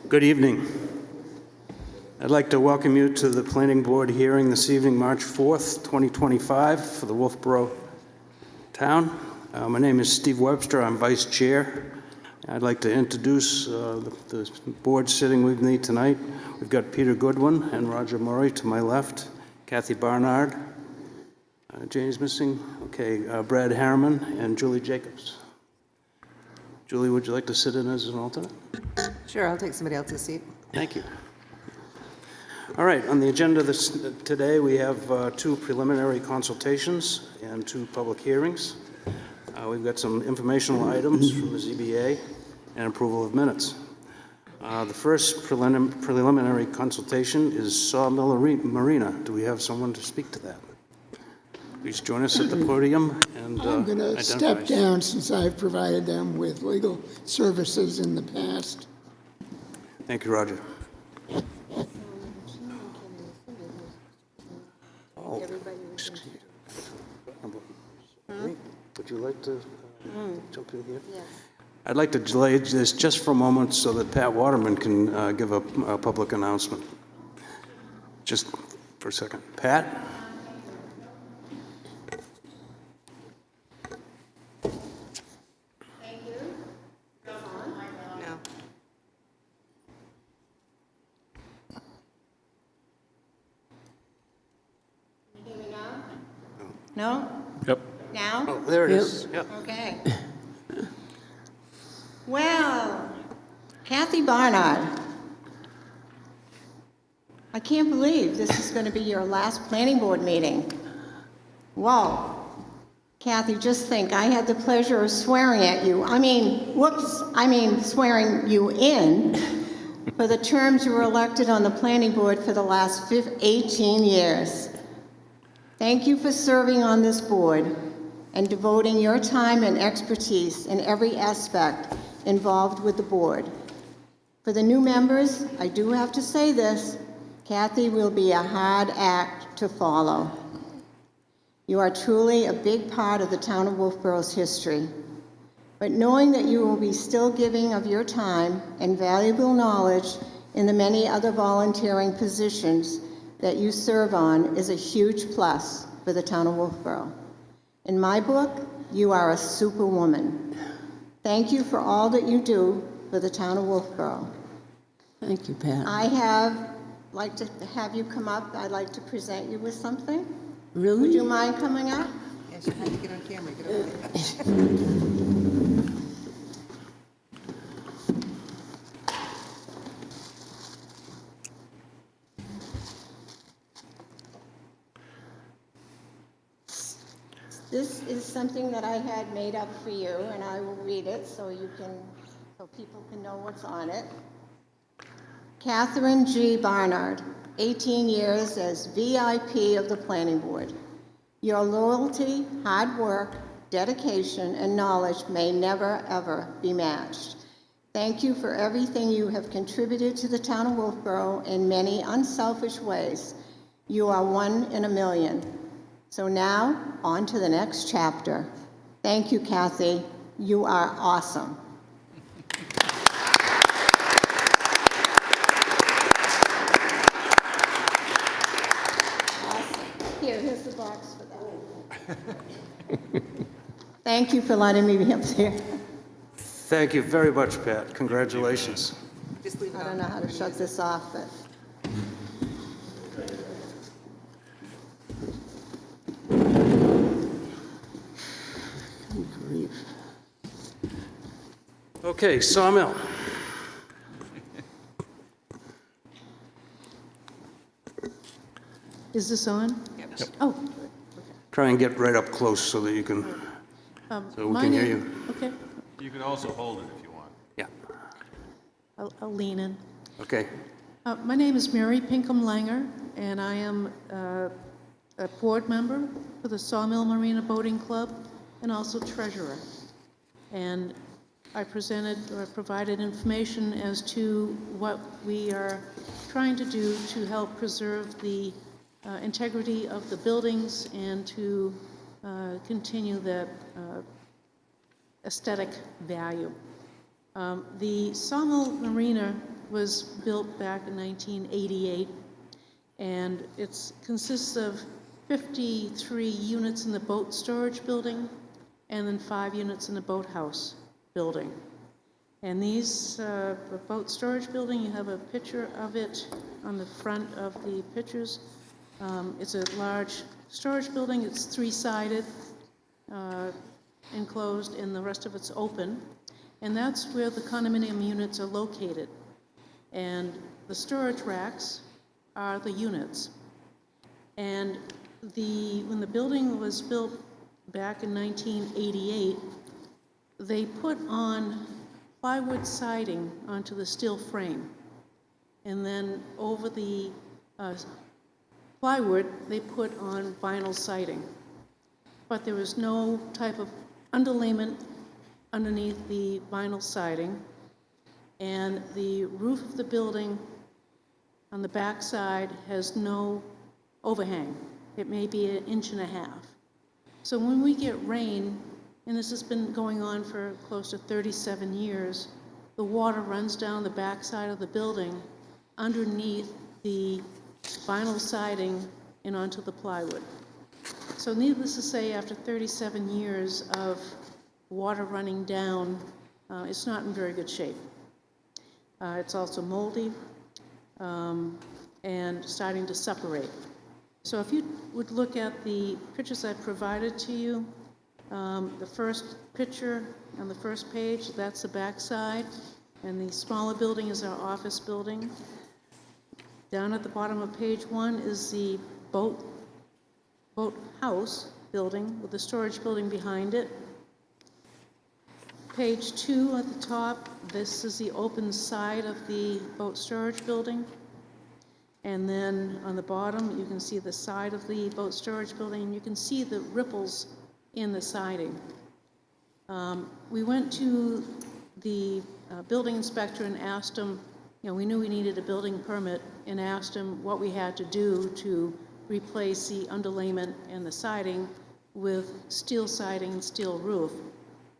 Good evening. I'd like to welcome you to the Planning Board hearing this evening, March 4th, 2025, for the Wolfeboro town. My name is Steve Webster. I'm Vice Chair. I'd like to introduce the board sitting with me tonight. We've got Peter Goodwin and Roger Murray to my left, Kathy Barnard. Jane's missing. Okay, Brad Harriman and Julie Jacobs. Julie, would you like to sit in as an alternate? Sure, I'll take somebody else's seat. Thank you. All right, on the agenda today we have two preliminary consultations and two public hearings. We've got some informational items from the ZBA and approval of minutes. The first preliminary consultation is Sawmill Marina. Do we have someone to speak to that? Please join us at the podium and I'm going to step down since I've provided them with legal services in the past. Thank you, Roger. Oh, excuse me. Would you like to jump in here? Yes. I'd like to delay this just for a moment so that Pat Waterman can give a public announcement. Just for a second. Pat? Thank you. Go on. No. Can you hear me now? No? Yep. Now? Oh, there it is. Yep. Okay. Well, Kathy Barnard, I can't believe this is going to be your last planning board meeting. Whoa. Kathy, just think, I had the pleasure of swearing at you. Swearing you in for the terms you were elected on the planning board for the last 18 years. Thank you for serving on this board and devoting your time and expertise in every aspect involved with the board. For the new members, I do have to say this, Kathy will be a hard act to follow. You are truly a big part of the town of Wolfeboro's history. But knowing that you will be still giving of your time and valuable knowledge in the many other volunteering positions that you serve on is a huge plus for the town of Wolfeboro. In my book, you are a superwoman. Thank you for all that you do for the town of Wolfeboro. Thank you, Pat. I have like to have you come up. I'd like to present you with something. Really? Would you mind coming up? Yes, you have to get on camera. Get over there. This is something that I had made up for you, and I will read it so people can know what's on it. Catherine G. Barnard, 18 years as VIP of the Planning Board. Your loyalty, hard work, dedication, and knowledge may never, ever be matched. Thank you for everything you have contributed to the town of Wolfeboro in many unselfish ways. You are one in a million. So now, on to the next chapter. Thank you, Kathy. You are awesome. Here's the box for that. Thank you for letting me be up there. Thank you very much, Pat. Congratulations. Just leave it I on. don't know how to shut this off, but Okay, Sawmill. Is this on? Yep. Oh, Try and get right up close so that you can, so we my can hear name- you. Okay, You can also hold it if you want. Yeah, I'll lean in. okay. My name is Mary Pinkham Langer, and I am a board member for the Sawmill Marina Boating Club and also treasurer. And I provided information as to what we are trying to do to help preserve the integrity of the buildings and to continue that aesthetic value. The Sawmill Marina was built back in 1988, and it consists of 53 units in the boat storage building and then 5 units in the boathouse building. And these, the boat storage building, you have a picture of it on the front of the pictures. It's a large storage building. It's 3-sided, enclosed, and the rest of it's open. And that's where the condominium units are located. And the storage racks are the units. And when the building was built back in 1988, they put on plywood siding onto the steel frame. And then over the plywood, they put on vinyl siding. But there was no type of underlayment underneath the vinyl siding. And the roof of the building on the back side has no overhang. It may be 1.5 inches. So when we get rain, and this has been going on for close to 37 years, the water runs down the back side of the building underneath the vinyl siding and onto the plywood. So needless to say, after 37 years of water running down, it's not in very good shape. It's also moldy and starting to separate. So if you would look at the pictures I provided to you, the first picture on the first page, that's the back side, and the smaller building is our office building. Down at the bottom of page 1 is the boat house building with the storage building behind it. Page 2 at the top, this is the open side of the boat storage building. And then on the bottom, you can see the side of the boat storage building, and you can see the ripples in the siding. We went to the building inspector and asked him, we knew we needed a building permit, and asked him what we had to do to replace the underlayment and the siding with steel siding and steel roof.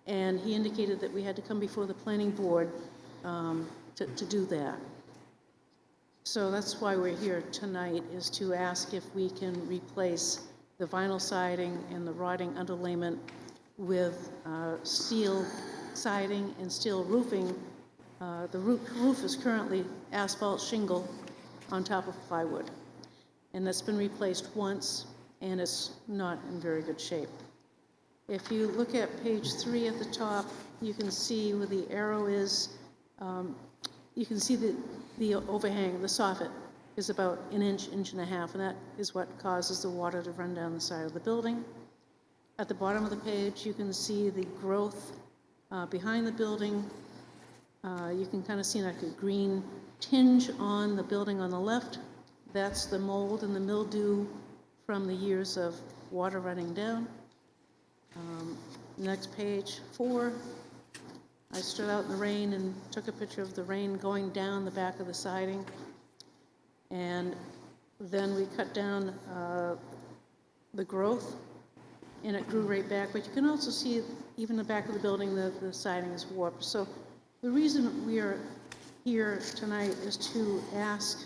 And he indicated that we had to come before the planning board to do that. So that's why we're here tonight, is to ask if we can replace the vinyl siding and the rotting underlayment with steel siding and steel roofing. The roof is currently asphalt shingle on top of plywood. And that's been replaced once, and it's not in very good shape. If you look at page 3 at the top, you can see where the arrow is. You can see the overhang, the soffit, is about 1 inch, 1.5 inches, and that is what causes the water to run down the side of the building. At the bottom of the page, you can see the growth behind the building. You can kind of see like a green tinge on the building on the left. That's the mold and the mildew from the years of water running down. Next page, 4. I stood out in the rain and took a picture of the rain going down the back of the siding. And then we cut down the growth, and it grew right back. But you can also see, even the back of the building, the siding is warped. So the reason we are here tonight is to ask,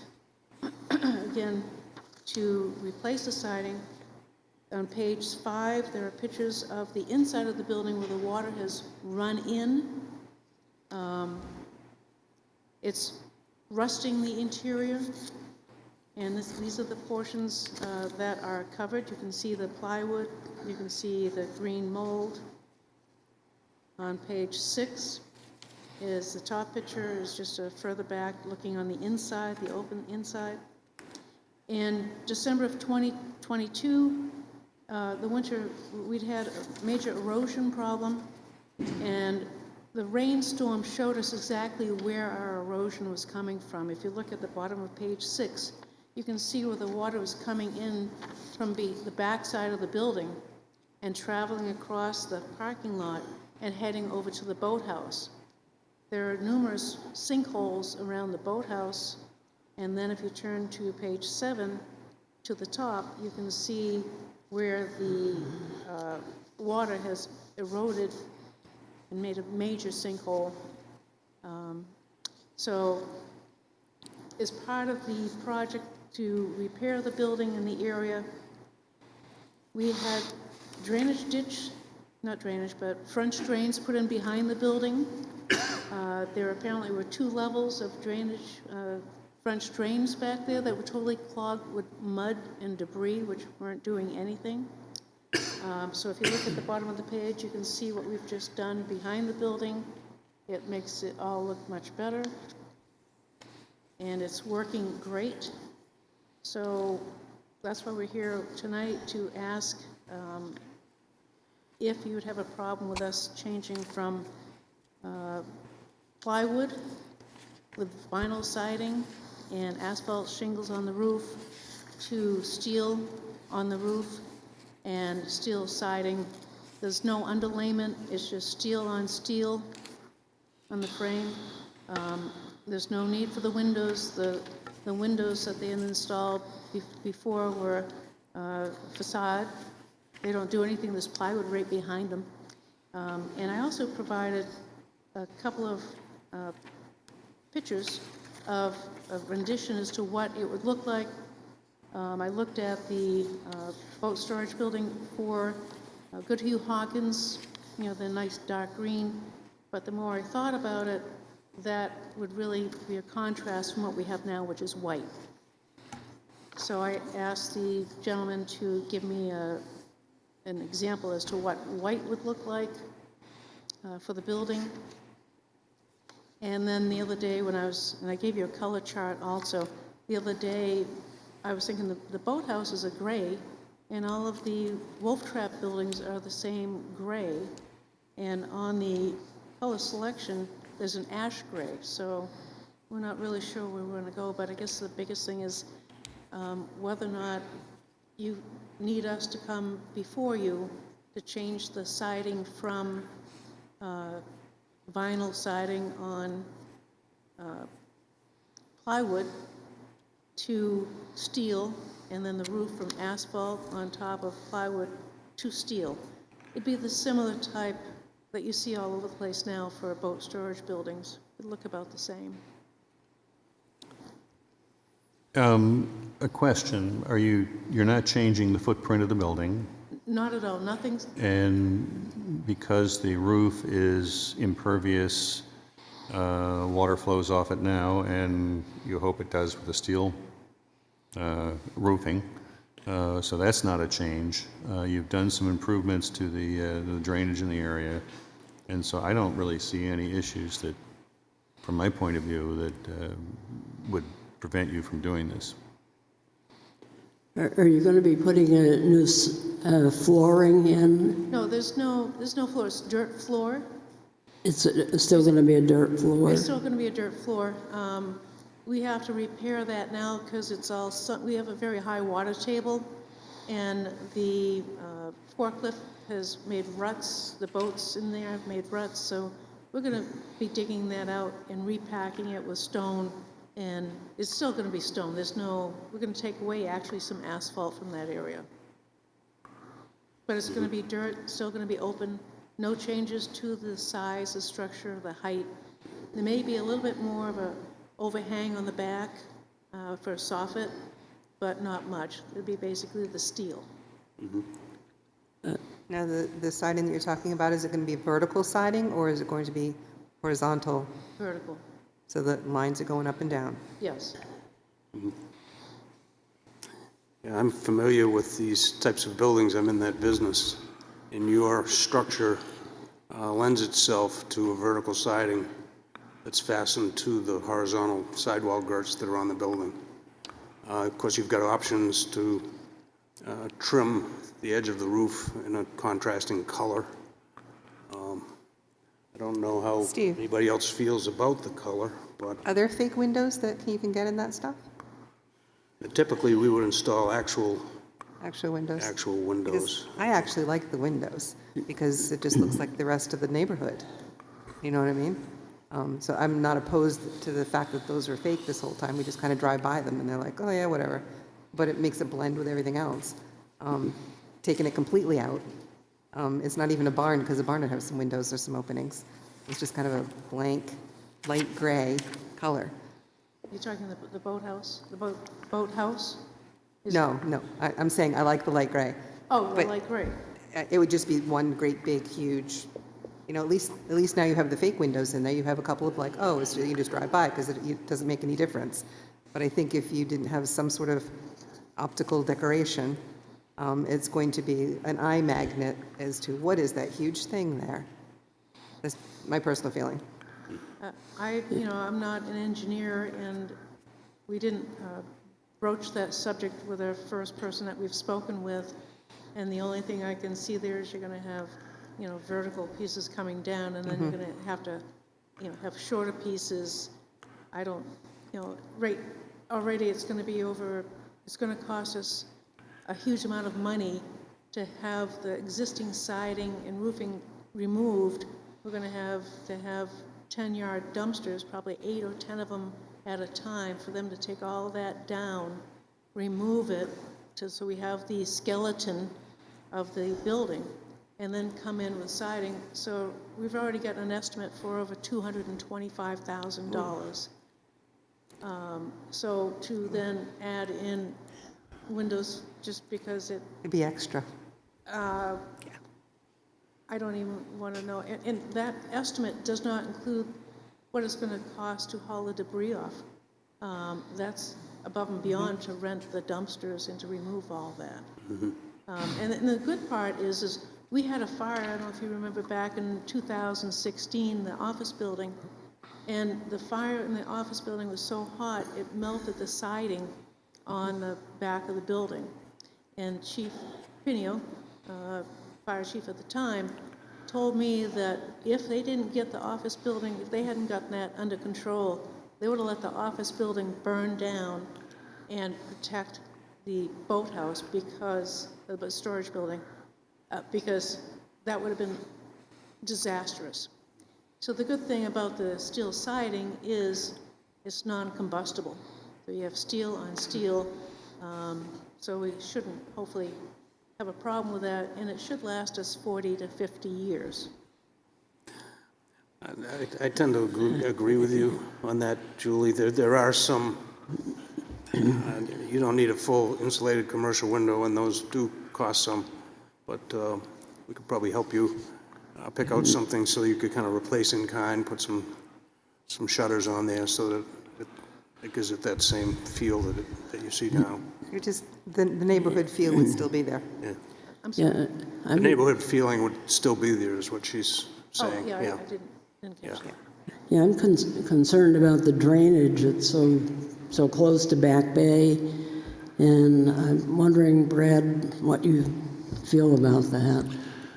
again, to replace the siding. On page 5, there are pictures of the inside of the building where the water has run in. It's rusting the interior, and these are the portions that are covered. You can see the plywood, you can see the green mold. On page 6 is the top picture, is just a further back looking on the inside, the open inside. In December of 2022, the winter, we'd had a major erosion problem, and the rainstorm showed us exactly where our erosion was coming from. If you look at the bottom of page 6, you can see where the water was coming in from the back side of the building and traveling across the parking lot and heading over to the boathouse. There are numerous sinkholes around the boathouse, and then if you turn to page 7, to the top, you can see where the water has eroded and made a major sinkhole. So as part of the project to repair the building in the area, we had drainage ditch, not drainage, but French drains put in behind the building. There apparently were 2 levels of drainage, French drains back there that were totally clogged with mud and debris, which weren't doing anything. So if you look at the bottom of the page, you can see what we've just done behind the building. It makes it all look much better. And it's working great. So that's why we're here tonight, to ask if you would have a problem with us changing from plywood with vinyl siding and asphalt shingles on the roof to steel on the roof and steel siding. There's no underlayment, it's just steel on steel on the frame. There's no need for the windows. The windows that they had installed before were facade. They don't do anything, there's plywood right behind them. And I also provided a couple of pictures of rendition as to what it would look like. I looked at the boat storage building for Goodhue Hawkins, you know, the nice dark green, but the more I thought about it, that would really be a contrast from what we have now, which is white. So I asked the gentleman to give me an example as to what white would look like for the building. And then the other day when and I gave you a color chart also, the other day I was thinking the boathouses are gray and all of the Wolf Trap buildings are the same gray. And on the color selection, there's an ash gray. So we're not really sure where we're gonna go, but I guess the biggest thing is whether or not you need us to come before you to change the siding from vinyl siding on plywood to steel, and then the roof from asphalt on top of plywood to steel. It'd be the similar type that you see all over the place now for boat storage buildings. It'd look about the same. A question, you're not changing the footprint of the building, Not at all, nothing's, and because the roof is impervious, water flows off it now, and you hope it does with the steel roofing, so that's not a change. You've done some improvements to the drainage in the area, and so I don't really see any issues that, from my point of view, that would prevent you from doing this. Are you going to be putting a new flooring in? no, there's no floor, it's dirt floor. It's still going to be a dirt floor? It's still gonna be a dirt floor. We have to repair that now because it's all, we have a very high water table, and the forklift has made ruts, the boats in there have made ruts, so we're gonna be digging that out and repacking it with stone, and it's still gonna be stone. We're gonna take away actually some asphalt from that area. But it's gonna be dirt, still gonna be open, no changes to the size, the structure, the height. There may be a little bit more of a overhang on the back for a soffit, but not much. It'll be basically the steel. Now, the siding that you're talking about, is it going to be vertical siding or is it going to be horizontal? Vertical, So the lines are going up and down? yes. Yeah, I'm familiar with these types of buildings. I'm in that business. And your structure lends itself to a vertical siding that's fastened to the horizontal sidewall girts that are on the building. Of course, you've got options to trim the edge of the roof in a contrasting color. I don't know how Steve. anybody else feels about the color, but Are there fake windows that you can get in that stuff? typically we would install actual Windows? Because windows. I actually like the windows because it just looks like the rest of the neighborhood. You know what I mean? So I'm not opposed to the fact that those are fake this whole time. We just kind of drive by them and they're like, oh yeah, whatever. But it makes it blend with everything else. Taking it completely out, it's not even a barn because a barn would have some windows or some openings. It's just kind of a blank, light gray color. You're talking the boathouse, boathouse? No, I'm saying I like the light gray. Oh, the But- light gray. It would just be one great big huge, at least now you have the fake windows in there. You have a couple of like, oh, you can just drive by because it doesn't make any difference. But I think if you didn't have some sort of optical decoration, it's going to be an eye magnet as to what is that huge thing there. That's my personal feeling. I'm not an engineer, and we didn't broach that subject with our first person that we've spoken with. And the only thing I can see there is you're going to have, vertical pieces coming down, and then you're going to have to, have shorter pieces. I don't, already it's going to be it's going to cost us a huge amount of money to have the existing siding and roofing removed. We're going to have 10-yard dumpsters, probably 8 or 10 of them at a time, for them to take all that down, remove it, so we have the skeleton of the building, and then come in with siding. So we've already got an estimate for over $225,000. So to then add in windows just because It'd be extra. I don't even want to know. And that estimate does not include what it's going to cost to haul the debris off. That's above and beyond to rent the dumpsters and to remove all that. And the good part is we had a fire, I don't know if you remember, back in 2016, the office building, and the fire in the office building was so hot, it melted the siding on the back of the building. And Chief Pinio, fire chief at the time, told me that if they didn't get the office building, if they hadn't gotten that under control, they would have let the office building burn down and protect the boathouse, because the storage building, because that would have been disastrous. So the good thing about the steel siding is it's non-combustible. So you have steel on steel, so we shouldn't hopefully have a problem with that, and it should last us 40 to 50 years. I tend to agree with you on that, Julie. There are some, you don't need a full insulated commercial window, and those do cost some, but we could probably help you pick out something so you could kind of replace in kind, put some shutters on there so that it gives it that same feel that you see now. You're just, the neighborhood feel would still be there. Yeah. I'm sorry. The neighborhood feeling would still be there, is what she's saying. Oh, yeah, I didn't catch that. Yeah, I'm concerned about the drainage. It's so close to Back Bay, and I'm wondering, Brad, what you feel about that.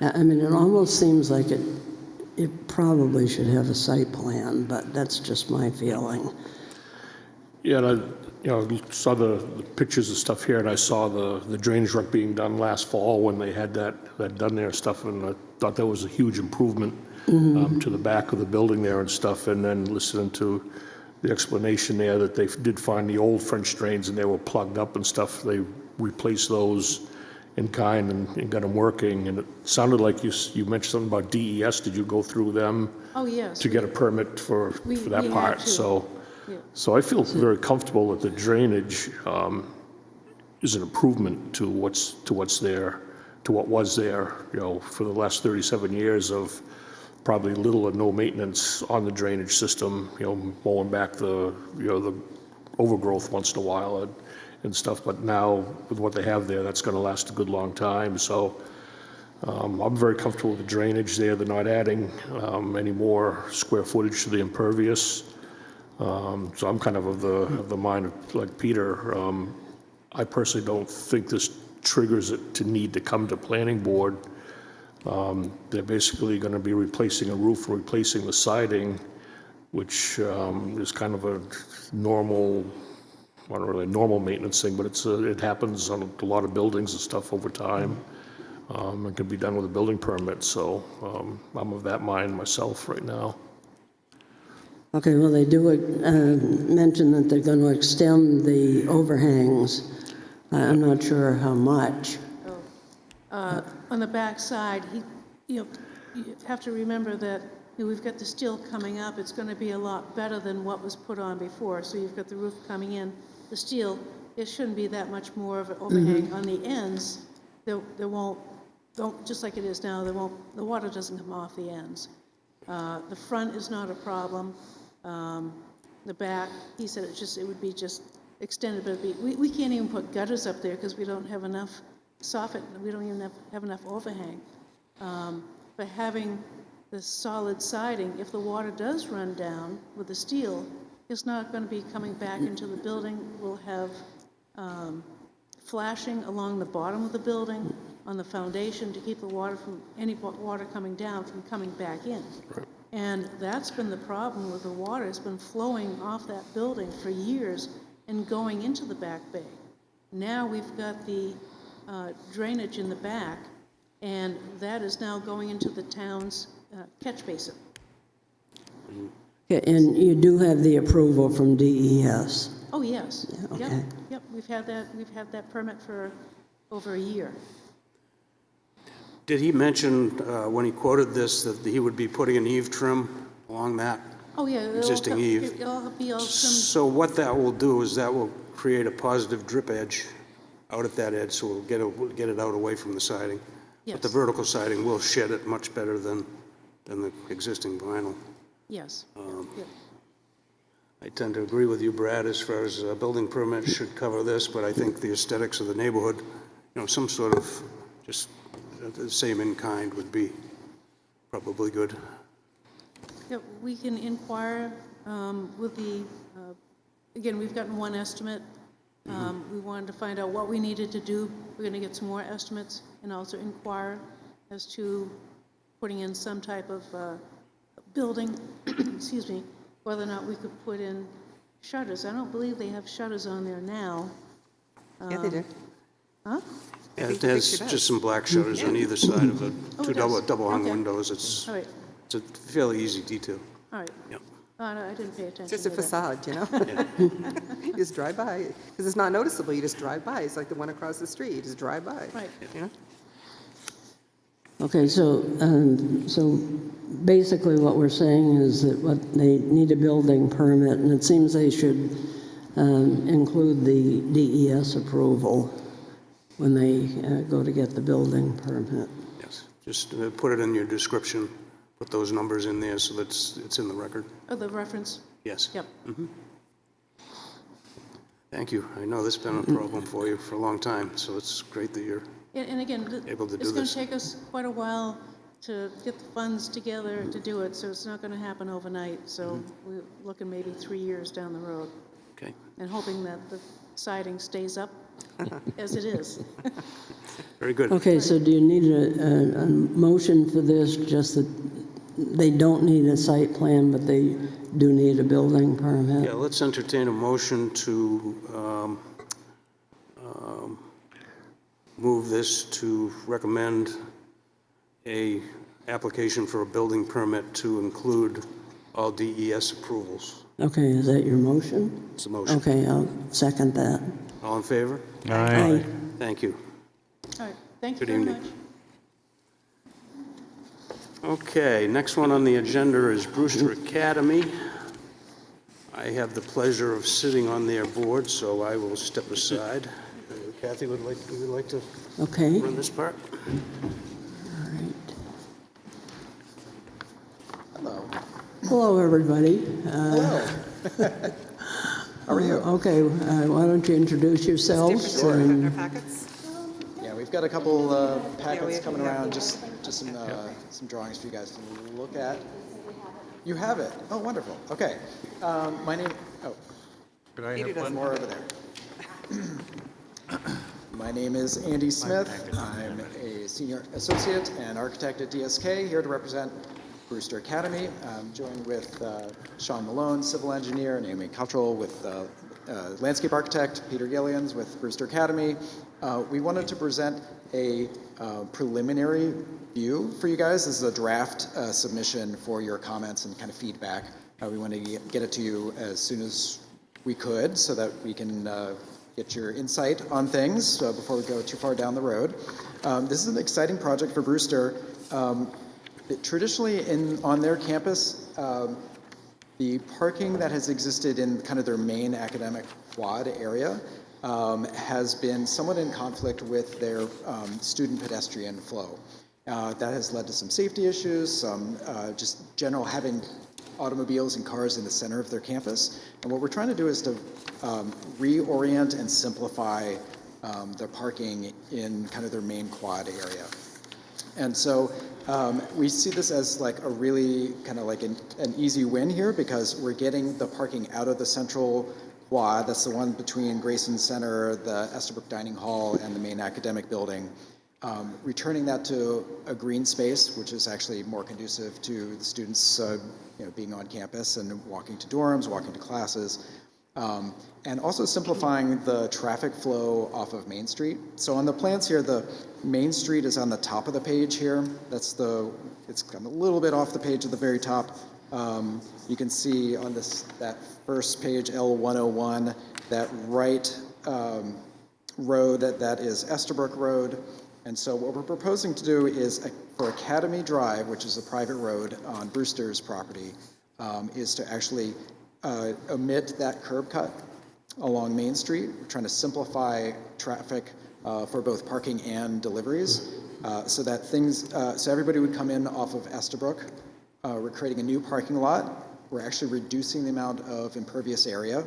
I mean, it almost seems like it probably should have a site plan, but that's just my feeling. Yeah, and I saw the pictures and stuff here, and I saw the drainage work being done last fall when they had that done there and stuff, and I thought that was a huge improvement to the back of the building there and stuff. And then listening to the explanation there that they did find the old French drains and they were plugged up and stuff. They replaced those in kind and got them working. And it sounded like you mentioned something about DES. Did you go through them? Oh, yes. To get a permit for that we part? had to. So. Yeah. So I feel very comfortable that the drainage is an improvement to what's there, to what was there, for the last 37 years of probably little or no maintenance on the drainage system, mowing back the overgrowth once in a while and stuff. But now with what they have there, that's going to last a good long time. So I'm very comfortable with the drainage there. They're not adding any more square footage to the impervious. So I'm kind of the mind of like Peter. I personally don't think this triggers it to need to come to planning board. They're basically going to be replacing a roof, replacing the siding, which is kind of a normal, not really a normal maintenance thing, but it happens on a lot of buildings and stuff over time. It can be done with a building permit. So I'm of that mind myself right now. Okay, well, they do mention that they're going to extend the overhangs. I'm not sure how much. On the back side, you have to remember that we've got the steel coming up, it's going to be a lot better than what was put on before. So you've got the roof coming in, the steel, it shouldn't be that much more of an overhang on the ends. There won't, just like it is now, the water doesn't come off the ends. The front is not a problem. The back, he said it would be just extended, but we can't even put gutters up there because we don't have enough soffit, we don't even have enough overhang. But having the solid siding, if the water does run down with the steel, it's not going to be coming back into the building. We'll have flashing along the bottom of the building on the foundation to keep the water from, any water coming down from coming back in. And that's been the problem with the water. It's been flowing off that building for years and going into the back bay. Now we've got the drainage in the back, and that is now going into the town's catch basin. Okay, and you do have the approval from DES? Oh, yes. Yeah, Yep, okay. yep, we've had that permit for over a year. Did he mention, when he quoted this, that he would be putting an eave trim along that? Oh, yeah. Existing eave. It'll be all trimmed. So what that will do is that will create a positive drip edge out at that edge, so we'll get it out away from the siding. But the Yes. vertical siding will shed it much better than the existing vinyl. Yes. Yep. I tend to agree with you, Brad, as far as a building permit should cover this, but I think the aesthetics of the neighborhood, some sort of just the same in kind would be probably good. Yep, we can inquire with the, again, we've gotten one estimate. We wanted to find out what we needed to do. We're going to get some more estimates and also inquire as to putting in some type of building, excuse me, whether or not we could put in shutters. I don't believe they have shutters on there now. Yeah, they do. Huh? Yeah, think it the has picture does. just some black shutters on either side of it, Oh, two it does? double hung Okay. windows. It's All right, a fairly easy detail. all right. Yep. Oh, no, I didn't pay attention It's just a to that. facade, you know? You just drive by, because it's not noticeable, you just drive by. It's like the one across the street, you just drive by. Right. You know? Okay, so basically what we're saying is that they need a building permit, and it seems they should include the DES approval when they go to get the building permit. Yes, just put it in your description, put those numbers in there so that it's in the record. Oh, the reference? Yes. Yep. Thank you. I know this has been a problem for you for a long time, so it's great that you're, And again, Able to do it's going this. to take us quite a while to get the funds together to do it, so it's not going to happen overnight. So we're looking maybe 3 years down the road okay. and hoping that the siding stays up as it is. Very good. Okay, so do you need a motion for this, just that they don't need a site plan, but they do need a building permit? Yeah, let's entertain a motion to move this to recommend a application for a building permit to include all DES approvals. Okay, is that your motion? It's a motion. Okay, I'll second that. All in favor? Aye. Thank you. All right, thank you Good very evening. much. Okay, next one on the agenda is Brewster Academy. I have the pleasure of sitting on their board, so I will step aside. Kathy would like to Okay, run this part? all right. Hello, everybody. How are you? Okay, why don't you introduce yourselves? Different in and- our packets? Yeah, we've got a couple Yeah, packets we coming have around, the- just some drawings for you guys to look at. You have it? Oh, wonderful. Okay. My name, Peter doesn't more have over it. there. My name is Andy Smith. I'm a senior associate and architect at DSK, here to represent Brewster Academy. I'm joined with Sean Malone, civil engineer, Naomi Cottrell with landscape architect, Peter Gillians with Brewster Academy. We wanted to present a preliminary view for you guys. This is a draft submission for your comments and kind of feedback. We want to get it to you as soon as we could so that we can get your insight on things before we go too far down the road. This is an exciting project for Brewster. Traditionally, on their campus, the parking that has existed in kind of their main academic quad area has been somewhat in conflict with their student pedestrian flow. That has led to some safety issues, some just general having automobiles and cars in the center of their campus. And what we're trying to do is to reorient and simplify the parking in kind of their main quad area. And so we see this as like a really kind of like an easy win here, because we're getting the parking out of the central quad. That's the one between Grayson Center, the Estabrook Dining Hall, and the main academic building. Returning that to a green space, which is actually more conducive to the students being on campus and walking to dorms, walking to classes. And also simplifying the traffic flow off of Main Street. So on the plans here, the Main Street is on the top of the page here. It's kind of a little bit off the page at the very top. You can see on that first page, L101, that right road, that is Estabrook Road. And so what we're proposing to do is for Academy Drive, which is a private road on Brewster's property, is to actually omit that curb cut along Main Street. We're trying to simplify traffic for both parking and deliveries, so that so everybody would come in off of Estabrook. We're creating a new parking lot. We're actually reducing the amount of impervious area,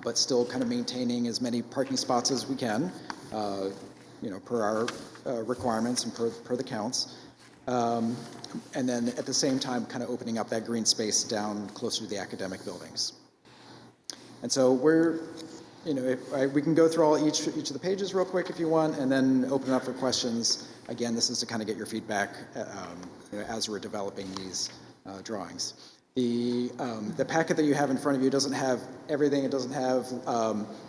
but still kind of maintaining as many parking spots as we can, per our requirements and per the counts. And then at the same time, kind of opening up that green space down closer to the academic buildings. And so we can go through each of the pages real quick if you want, and then open up for questions. Again, this is to kind of get your feedback as we're developing these drawings. The packet that you have in front of you doesn't have everything. It doesn't have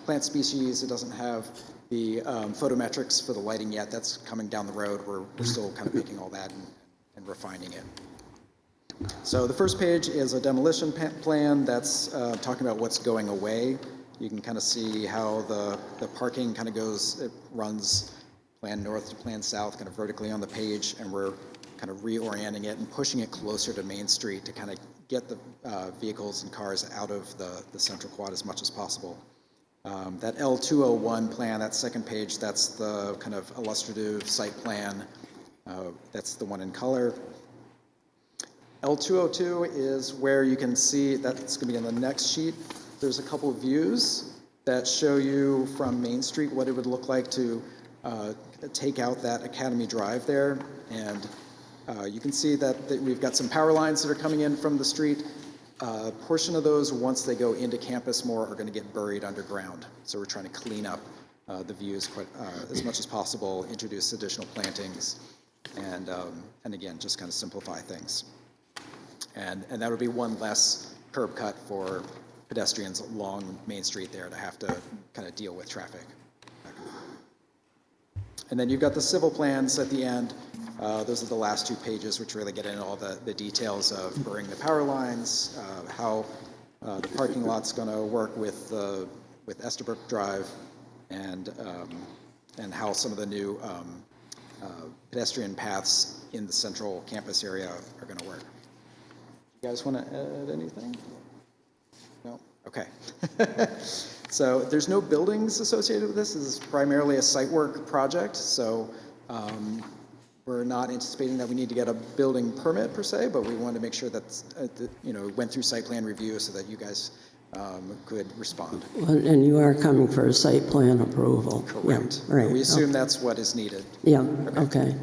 plant species. It doesn't have the photometrics for the lighting yet. That's coming down the road. We're still kind of making all that and refining it. So the first page is a demolition plan that's talking about what's going away. You can kind of see how the parking kind of goes, it runs plan north to plan south, kind of vertically on the page, and we're kind of reorienting it and pushing it closer to Main Street to kind of get the vehicles and cars out of the central quad as much as possible. That L201 plan, that second page, that's the kind of illustrative site plan. That's the one in color. L202 is where you can see, that's going to be in the next sheet. There's a couple of views that show you from Main Street what it would look like to take out that Academy Drive there. And you can see that we've got some power lines that are coming in from the street. A portion of those, once they go into campus more, are going to get buried underground. So we're trying to clean up the views as much as possible, introduce additional plantings, and again, just kind of simplify things. And that would be one less curb cut for pedestrians along Main Street there to have to kind of deal with traffic. And then you've got the civil plans at the end. Those are the last two pages, which really get into all the details of burying the power lines, how the parking lot's going to work with Estabrook Drive, and how some of the new pedestrian paths in the central campus area are going to work. You guys want to add anything? No? Okay. So there's no buildings associated with this. This is primarily a site work project. So we're not anticipating that we need to get a building permit per se, but we wanted to make sure that went through site plan review so that you guys could respond. And you are coming for a site plan approval? Correct. Yeah, right. We assume that's what is needed. Yeah, okay.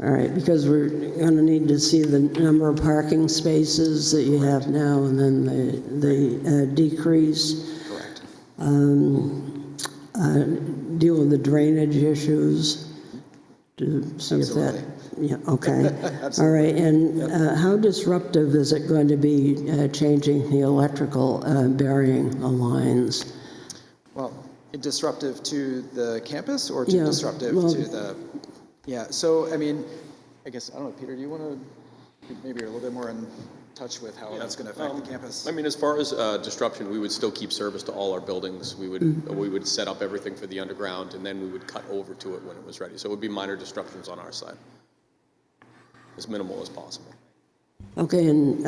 All right, because we're going to need to see the number of parking spaces that you have now, and then the decrease. Correct. Deal with the drainage issues to see Absolutely. if that, yeah, okay. All right, and how disruptive is it going to be changing the electrical, burying the lines? Well, disruptive to the campus or disruptive to the... Yeah, so, I mean, I guess, I don't know, Peter, do you want to, maybe you're a little bit more in touch with how that's going to affect the campus? I mean, as far as disruption, we would still keep service to all our buildings. We would set up everything for the underground, and then we would cut over to it when it was ready. So it would be minor disruptions on our side. as minimal as possible. Okay, and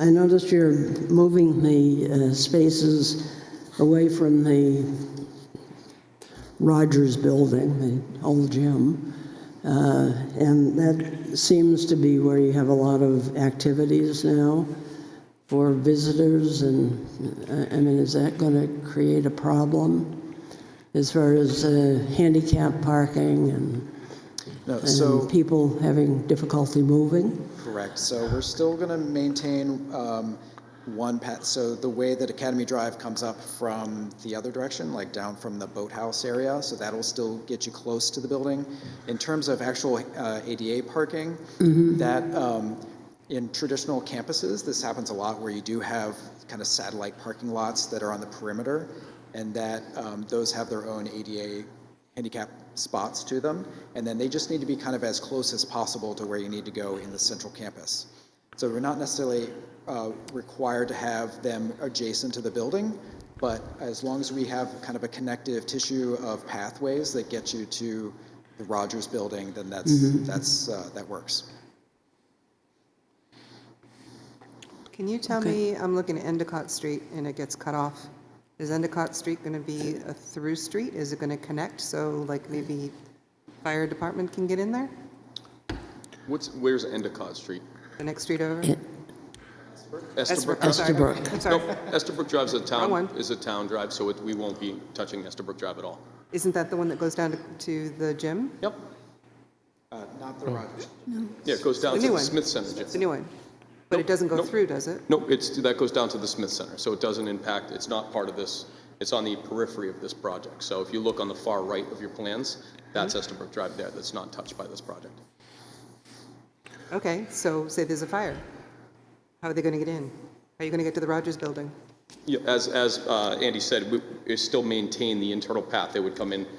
I noticed you're moving the spaces away from the Rogers building, the old gym. And that seems to be where you have a lot of activities now for visitors. And I mean, is that going to create a problem as far as handicap parking No, and so, people having difficulty moving? correct. So we're still going to maintain one path. So the way that Academy Drive comes up from the other direction, like down from the boathouse area, so that'll still get you close to the building. In terms of actual ADA parking, that in traditional campuses, this happens a lot where you do have kind of satellite parking lots that are on the perimeter, and that those have their own ADA handicap spots to them, and then they just need to be kind of as close as possible to where you need to go in the central campus. So we're not necessarily required to have them adjacent to the building, but as long as we have kind of a connective tissue of pathways that get you to the Rogers building, then that works. Can you tell me, I'm looking at Endicott Street and it gets cut off. Is Endicott Street going to be a through street? Is it going to connect so like maybe fire department can get in there? Where's Endicott Street? The next street over? Estabrook. I'm sorry. Estabrook. I'm sorry. Nope, Estabrook Drive Wrong one. is a town drive, so we won't be touching Estabrook Drive at all. Isn't that the one that goes down to the gym? Yep. Not the Rogers. Yeah, it goes down The to new the one. Smith Center, It's the Jim. new one. But it doesn't go Nope. through, does it? Nope, that goes down to the Smith Center, so it doesn't impact, it's not part of this, it's on the periphery of this project. So if you look on the far right of your plans, that's Estabrook Drive there, that's not touched by this project. Okay, so say there's a fire. How are they going to get in? How are you going to get to the Rogers building? Yeah, as Andy said, we still maintain the internal path. They would come in to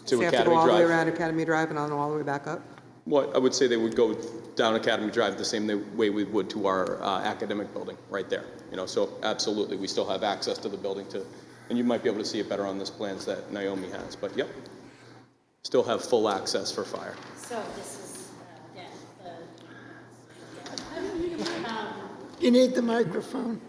So you have to go Academy all the way Drive. around Academy Drive and on all the way back up? Well, I would say they would go down Academy Drive the same way we would to our academic building, right there. You know, so absolutely, we still have access to the building and you might be able to see it better on this plans that Naomi has, but yep. Still have full access for fire. So this is, You need the microphone.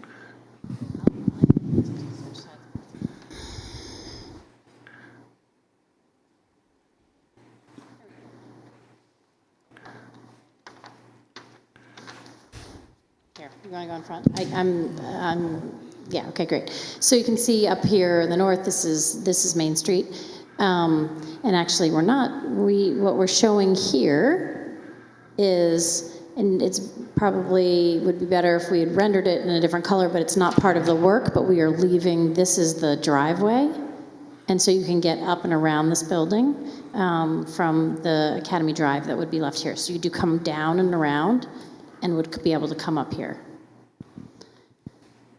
here, you want to go in front? Yeah, okay, great. So you can see up here in the north, this is Main Street. And actually, what we're showing here is, and it's probably would be better if we had rendered it in a different color, but it's not part of the work, but we are leaving, this is the driveway. And so you can get up and around this building from the Academy Drive that would be left here. So you do come down and around and would be able to come up here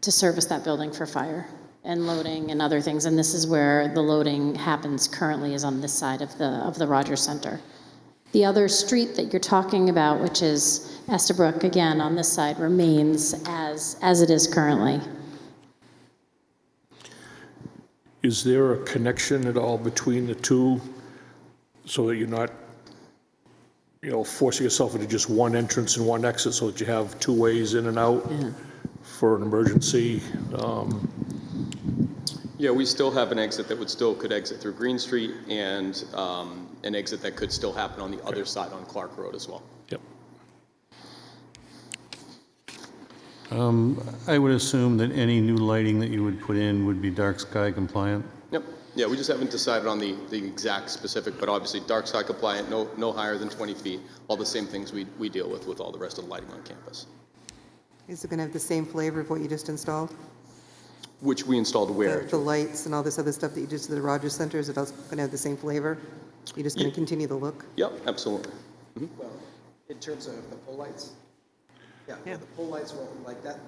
to service that building for fire and loading and other things. And this is where the loading happens currently, is on this side of the Rogers Center. The other street that you're talking about, which is Estabrook, again, on this side, remains as it is currently. Is there a connection at all between the two so that you're not, forcing yourself into just one entrance and one exit so that you have two ways in and out for an emergency? Yeah, we still have an exit that could exit through Green Street and an exit that could still happen on the other side on Clark Road as well. Yep. I would assume that any new lighting that you would put in would be dark sky compliant. Yep. Yeah, we just haven't decided on the exact specific, but obviously dark sky compliant, no higher than 20 feet, all the same things we deal with all the rest of the lighting on campus. Is it going to have the same flavor of what you just installed? Which we installed where? The lights and all this other stuff that you did to the Rogers Center, is it also going to have the same flavor? You're just going to continue the look? Yep, absolutely. Well, in terms of the pole lights? Yeah, the pole lights will like that.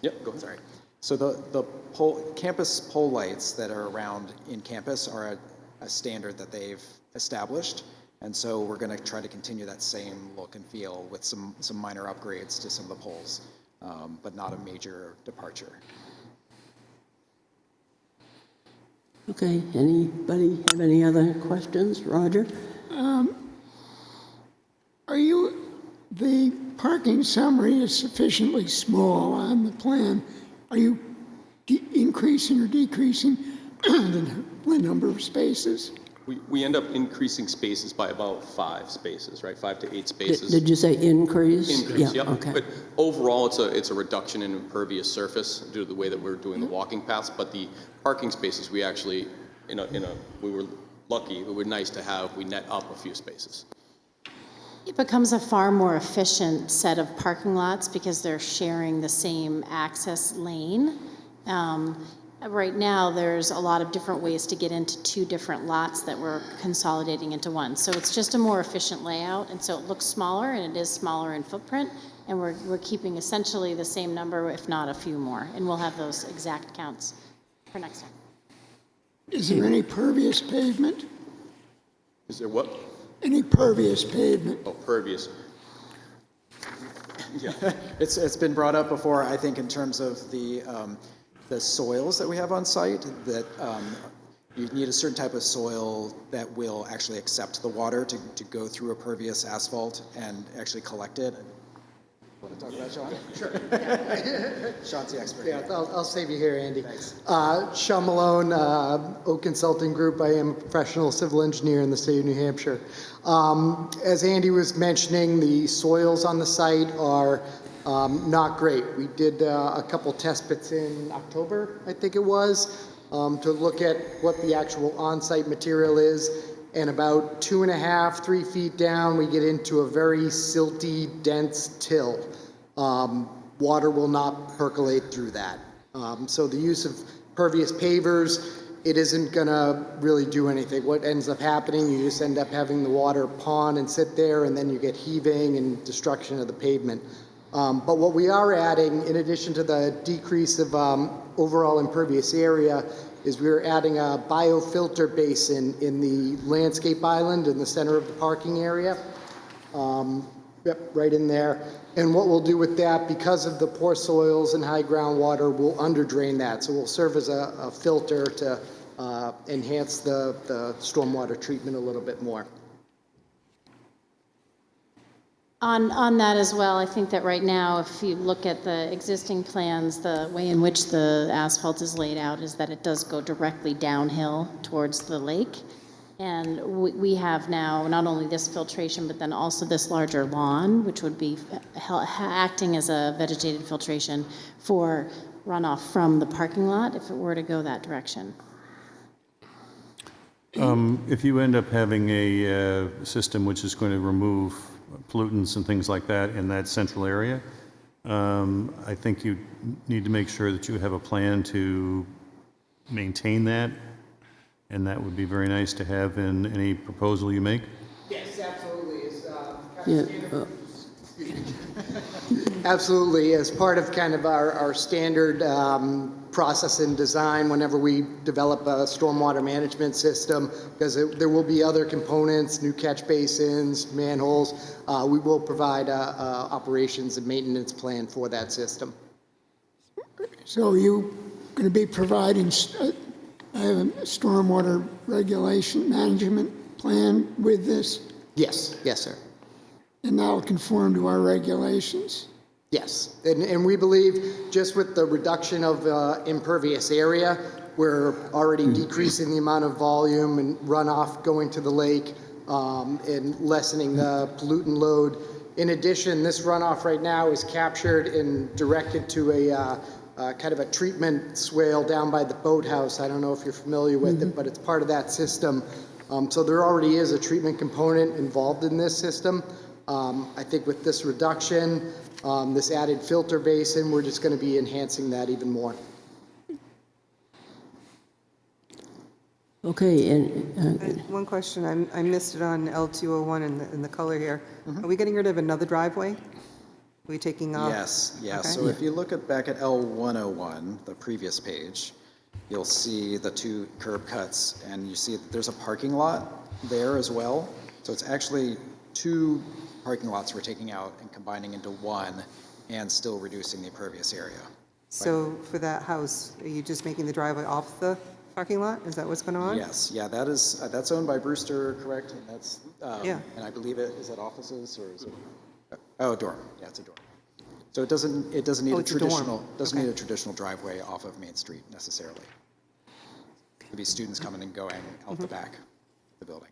Yep, go ahead. Sorry. So the campus pole lights that are around in campus are a standard that they've established. And so we're going to try to continue that same look and feel with some minor upgrades to some of the poles, but not a major departure. Okay, anybody have any other questions? Roger? The parking summary is sufficiently small on the plan. Are you increasing or decreasing the number of spaces? We end up increasing spaces by about 5 spaces, right? 5 to 8 spaces. Did you say increase? Increase, Yeah, yep. okay. But overall, it's a reduction in impervious surface due to the way that we're doing the walking paths. But the parking spaces, we actually, we were lucky, it was nice to have, we net up a few spaces. It becomes a far more efficient set of parking lots because they're sharing the same access lane. Right now, there's a lot of different ways to get into 2 different lots that we're consolidating into one. So it's just a more efficient layout, and so it looks smaller, and it is smaller in footprint, and we're keeping essentially the same number, if not a few more, and we'll have those exact counts for next time. Is there any pervious pavement? Is there what? Any pervious pavement? Oh, pervious. Yeah. It's been brought up before, I think, in terms of the soils that we have on site, that you need a certain type of soil that will actually accept the water to go through a pervious asphalt and actually collect it. Want to talk about Sean? Sure. Sean's the expert. Yeah, I'll save you here, Andy. Thanks. Sean Malone, Oak Consulting Group. I am a professional civil engineer in the state of New Hampshire. As Andy was mentioning, the soils on the site are not great. We did a couple test pits in October, I think it was, to look at what the actual on-site material is. And about 2.5, 3 feet down, we get into a very silty, dense till. Water will not percolate through that. So the use of pervious pavers, it isn't gonna really do anything. What ends up happening, you just end up having the water pond and sit there, and then you get heaving and destruction of the pavement. But what we are adding, in addition to the decrease of overall impervious area, is we're adding a biofilter basin in the landscape island in the center of the parking area. Yep, right in there. And what we'll do with that, because of the poor soils and high groundwater, we'll underdrain that. So we'll serve as a filter to enhance the stormwater treatment a little bit more. On that as well, I think that right now, if you look at the existing plans, the way in which the asphalt is laid out is that it does go directly downhill towards the lake. And we have now not only this filtration, but then also this larger lawn, which would be acting as a vegetated filtration for runoff from the parking lot if it were to go that direction. If you end up having a system which is going to remove pollutants and things like that in that central area, I think you need to make sure that you have a plan to maintain that, and that would be very nice to have in any proposal you make. Yes, absolutely. Yeah, Absolutely, as part of kind of our standard process and design whenever we develop a stormwater management system, because there will be other components, new catch basins, manholes, we will provide a operations and maintenance plan for that system. So are you going to be providing a stormwater regulation management plan with this? Yes, yes, sir. And that'll conform to our regulations? Yes, and we believe just with the reduction of impervious area, we're already decreasing the amount of volume and runoff going to the lake and lessening the pollutant load. In addition, this runoff right now is captured and directed to a kind of a treatment swale down by the boathouse. I don't know if you're familiar with it, but it's part of that system. So there already is a treatment component involved in this system. I think with this reduction, this added filter basin, we're just going to be enhancing that even more. okay, and One question, I missed it on L201 in the color here. Are we getting rid of another driveway? Are we taking off? Yes, yeah. Okay. So if you look back at L101, the previous page, you'll see the 2 curb cuts, and you see that there's a parking lot there as well. So it's actually 2 parking lots we're taking out and combining into one and still reducing the impervious area. So for that house, are you just making the driveway off the parking lot? Is that what's going on? Yes, yeah, that's owned by Brewster, correct? And that's, Yeah. and I believe is that offices or is it? Oh, dorm, yeah, it's a dorm. So it doesn't need Oh, a it's a dorm. traditional, doesn't Okay. need a traditional driveway off of Main Street necessarily. Could be students coming and going out the back of the building.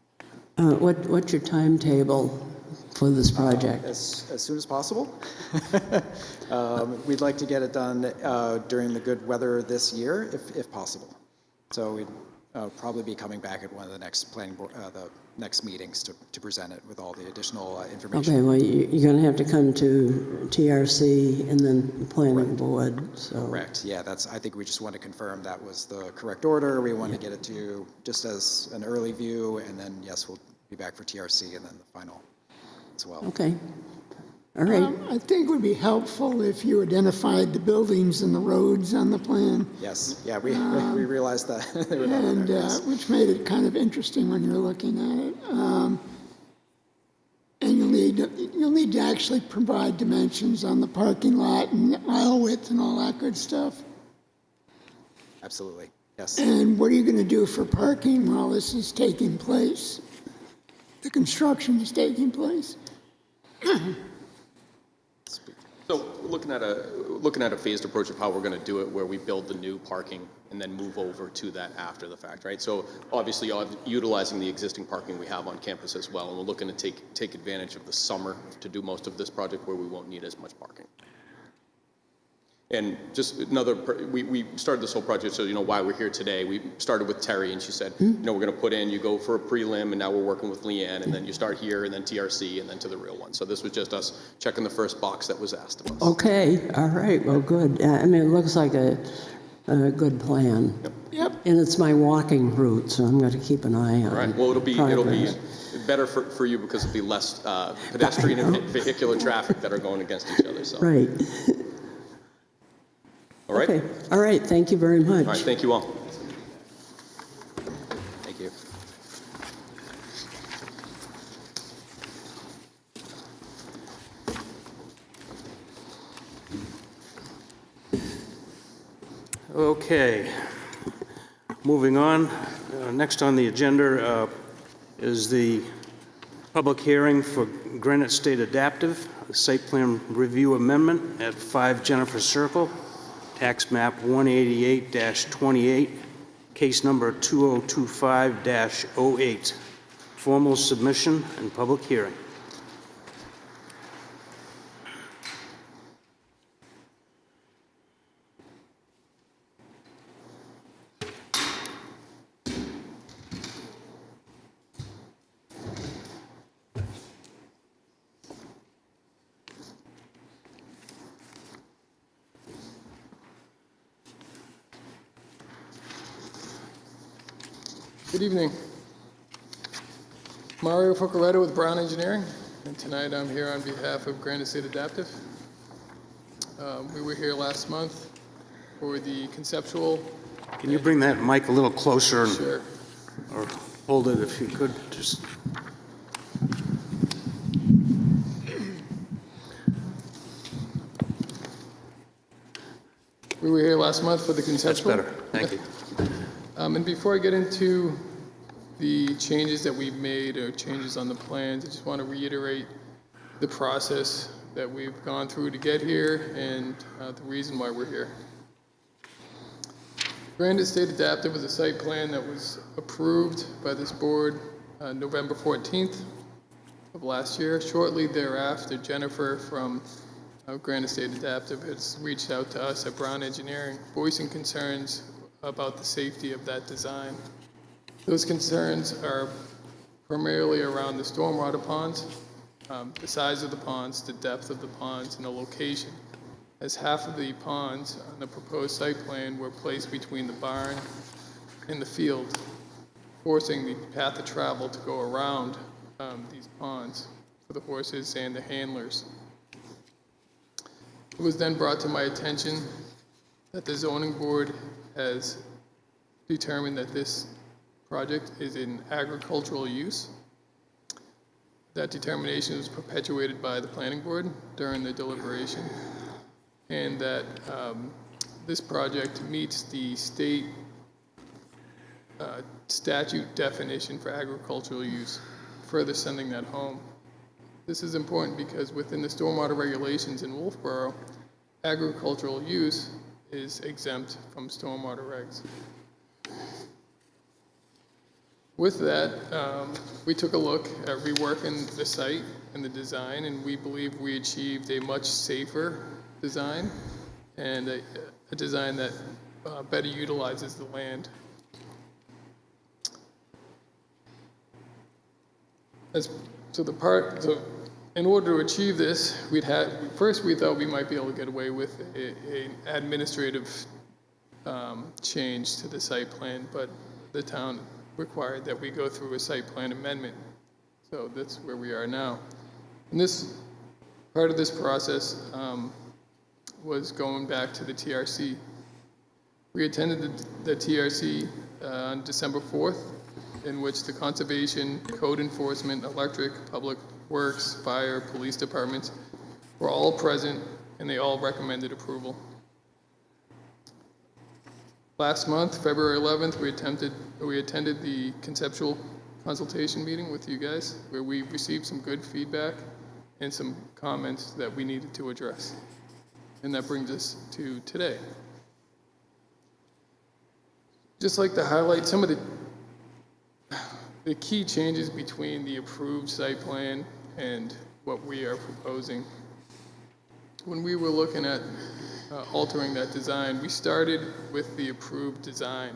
What's your timetable for this project? As soon as possible. We'd like to get it done during the good weather this year, if possible. So we'd probably be coming back at one of the next planning board, the next meetings to present it with all the additional information. Okay, well, you're going to have to come to TRC and then the planning board, so. Correct, yeah, I think we just want to confirm that was the correct order. We want to get it to you just as an early view, and then, yes, we'll be back for TRC and then the final as well. Okay, all right. I think it would be helpful if you identified the buildings and the roads on the plan, Yes, yeah, we realized that. They were not and there, yes. which made it kind of interesting when you're looking at it. And you'll need to actually provide dimensions on the parking lot and aisle width and all that good stuff. Absolutely, yes. And what are you going to do for parking while this is taking place? The construction is taking place. So looking at a phased approach of how we're going to do it, where we build the new parking and then move over to that after the fact, right? So obviously utilizing the existing parking we have on campus as well, and we're looking to take advantage of the summer to do most of this project where we won't need as much parking. And just we started this whole project, so you know why we're here today. We started with Terry, and she said, you know, we're going to put in, you go for a prelim, and now we're working with Leanne, and then you start here, and then TRC, and then to the real one. So this was just us checking the first box that was asked of us. Okay, all right, well, good. I mean, it looks like a good plan. Yep. And it's my walking route, so I'm going to keep an eye on All right. Well, it'll be progress. better for you because it'll be less pedestrian and vehicular traffic that are going against each other. So. Right. All right. Okay, all right, thank you very much. All right. Thank you all. Thank you. Okay, moving on. Next on the agenda is the public hearing for Granite State Adaptive, a site plan review amendment at 5 Jennifer Circle, tax map 188-28, case number 2025-08. Formal submission and public hearing. Good evening. Mario Focoretto with Brown Engineering, and tonight I'm here on behalf of Granite State Adaptive. We were here last month for the conceptual. Can you bring that mic a little closer? And, Sure. or hold it if you could, just. We were here last month for the That's conceptual. better, thank you. And before I get into the changes that we've made or changes on the plans, I just want to reiterate the process that we've gone through to get here and the reason why we're here. Granite State Adaptive was a site plan that was approved by this board November 14th of last year. Shortly thereafter, Jennifer from Granite State Adaptive has reached out to us at Brown Engineering, voicing concerns about the safety of that design. Those concerns are primarily around the stormwater ponds, the size of the ponds, the depth of the ponds, and the location, as half of the ponds on the proposed site plan were placed between the barn and the field, forcing the path of travel to go around these ponds for the horses and the handlers. It was then brought to my attention that the zoning board has determined that this project is in agricultural use. That determination was perpetuated by the planning board during the deliberation, and that this project meets the state statute definition for agricultural use, further sending that home. This is important because within the stormwater regulations in Wolfeboro, agricultural use is exempt from stormwater regs. With that, we took a look at reworking the site and the design, and we believe we achieved a much safer design and a design that better utilizes the land. So in order to achieve this, first we thought we might be able to get away with an administrative change to the site plan, but the town required that we go through a site plan amendment. So that's where we are now. And this part of this process was going back to the TRC. We attended the TRC on December 4th, in which the conservation, code enforcement, electric, public works, fire, police departments were all present, and they all recommended approval. Last month, February 11th, we attended the conceptual consultation meeting with you guys, where we received some good feedback and some comments that we needed to address. And that brings us to today. Just like to highlight some of the key changes between the approved site plan and what we are proposing. When we were looking at altering that design, we started with the approved design,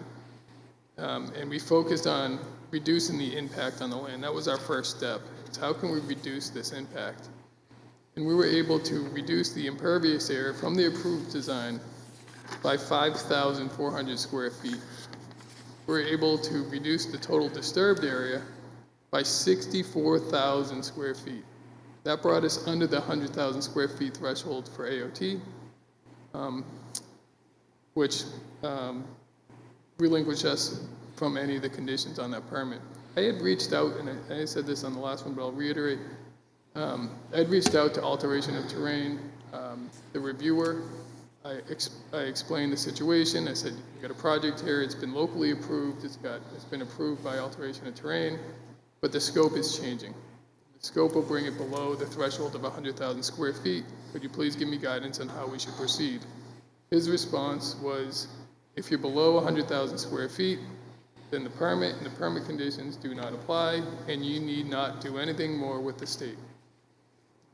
and we focused on reducing the impact on the land. That was our first step. It's how can we reduce this impact? And we were able to reduce the impervious area from the approved design by 5,400 square feet. We were able to reduce the total disturbed area by 64,000 square feet. That brought us under the 100,000 square feet threshold for AOT, which relinquished us from any of the conditions on that permit. I had reached out, and I said this on the last one, but I'll reiterate. I had reached out to alteration of terrain, the reviewer. I explained the situation. I said, we got a project here. It's been locally approved. It's been approved by alteration of terrain, but the scope is changing. The scope will bring it below the threshold of 100,000 square feet. Could you please give me guidance on how we should proceed? His response was, if you're below 100,000 square feet, then the permit and the permit conditions do not apply, and you need not do anything more with the state.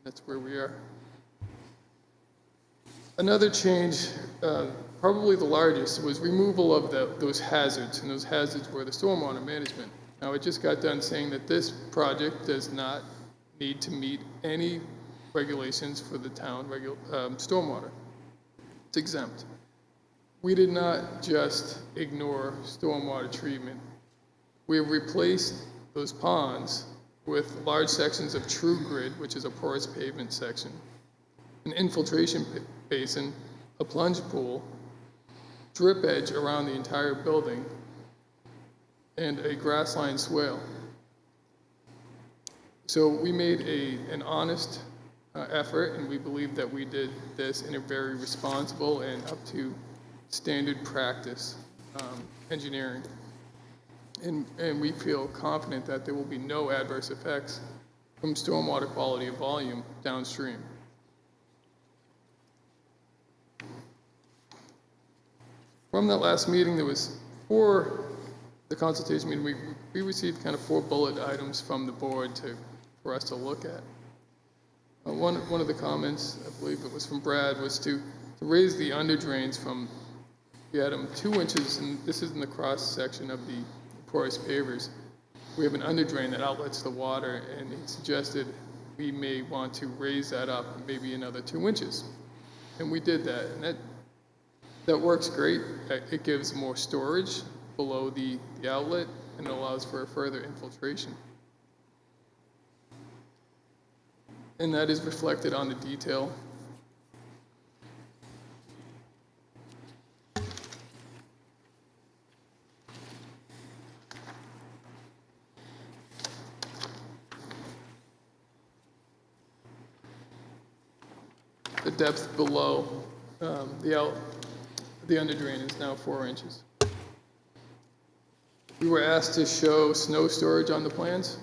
That's where we are. Another change, probably the largest, was removal of those hazards, and those hazards were the stormwater management. Now, I just got done saying that this project does not need to meet any regulations for the town stormwater. It's exempt. We did not just ignore stormwater treatment. We have replaced those ponds with large sections of true grid, which is a porous pavement section, an infiltration basin, a plunge pool, drip edge around the entire building, and a grass-lined swale. So we made an honest effort, and we believe that we did this in a very responsible and up to standard practice engineering. And we feel confident that there will be no adverse effects from stormwater quality of volume downstream. From that last meeting, there was for the consultation meeting, we received kind of 4 bullet items from the board for us to look at. One of the comments, I believe it was from Brad, was to raise the under drains from, we had them 2 inches, and this is in the cross section of the porous pavers. We have an under drain that outlets the water, and he suggested we may want to raise that up maybe another 2 inches. And we did that, and that works great. It gives more storage below the outlet, and it allows for further infiltration. And that is reflected on the detail. The depth below the under drain is now 4 inches. We were asked to show snow storage on the plans.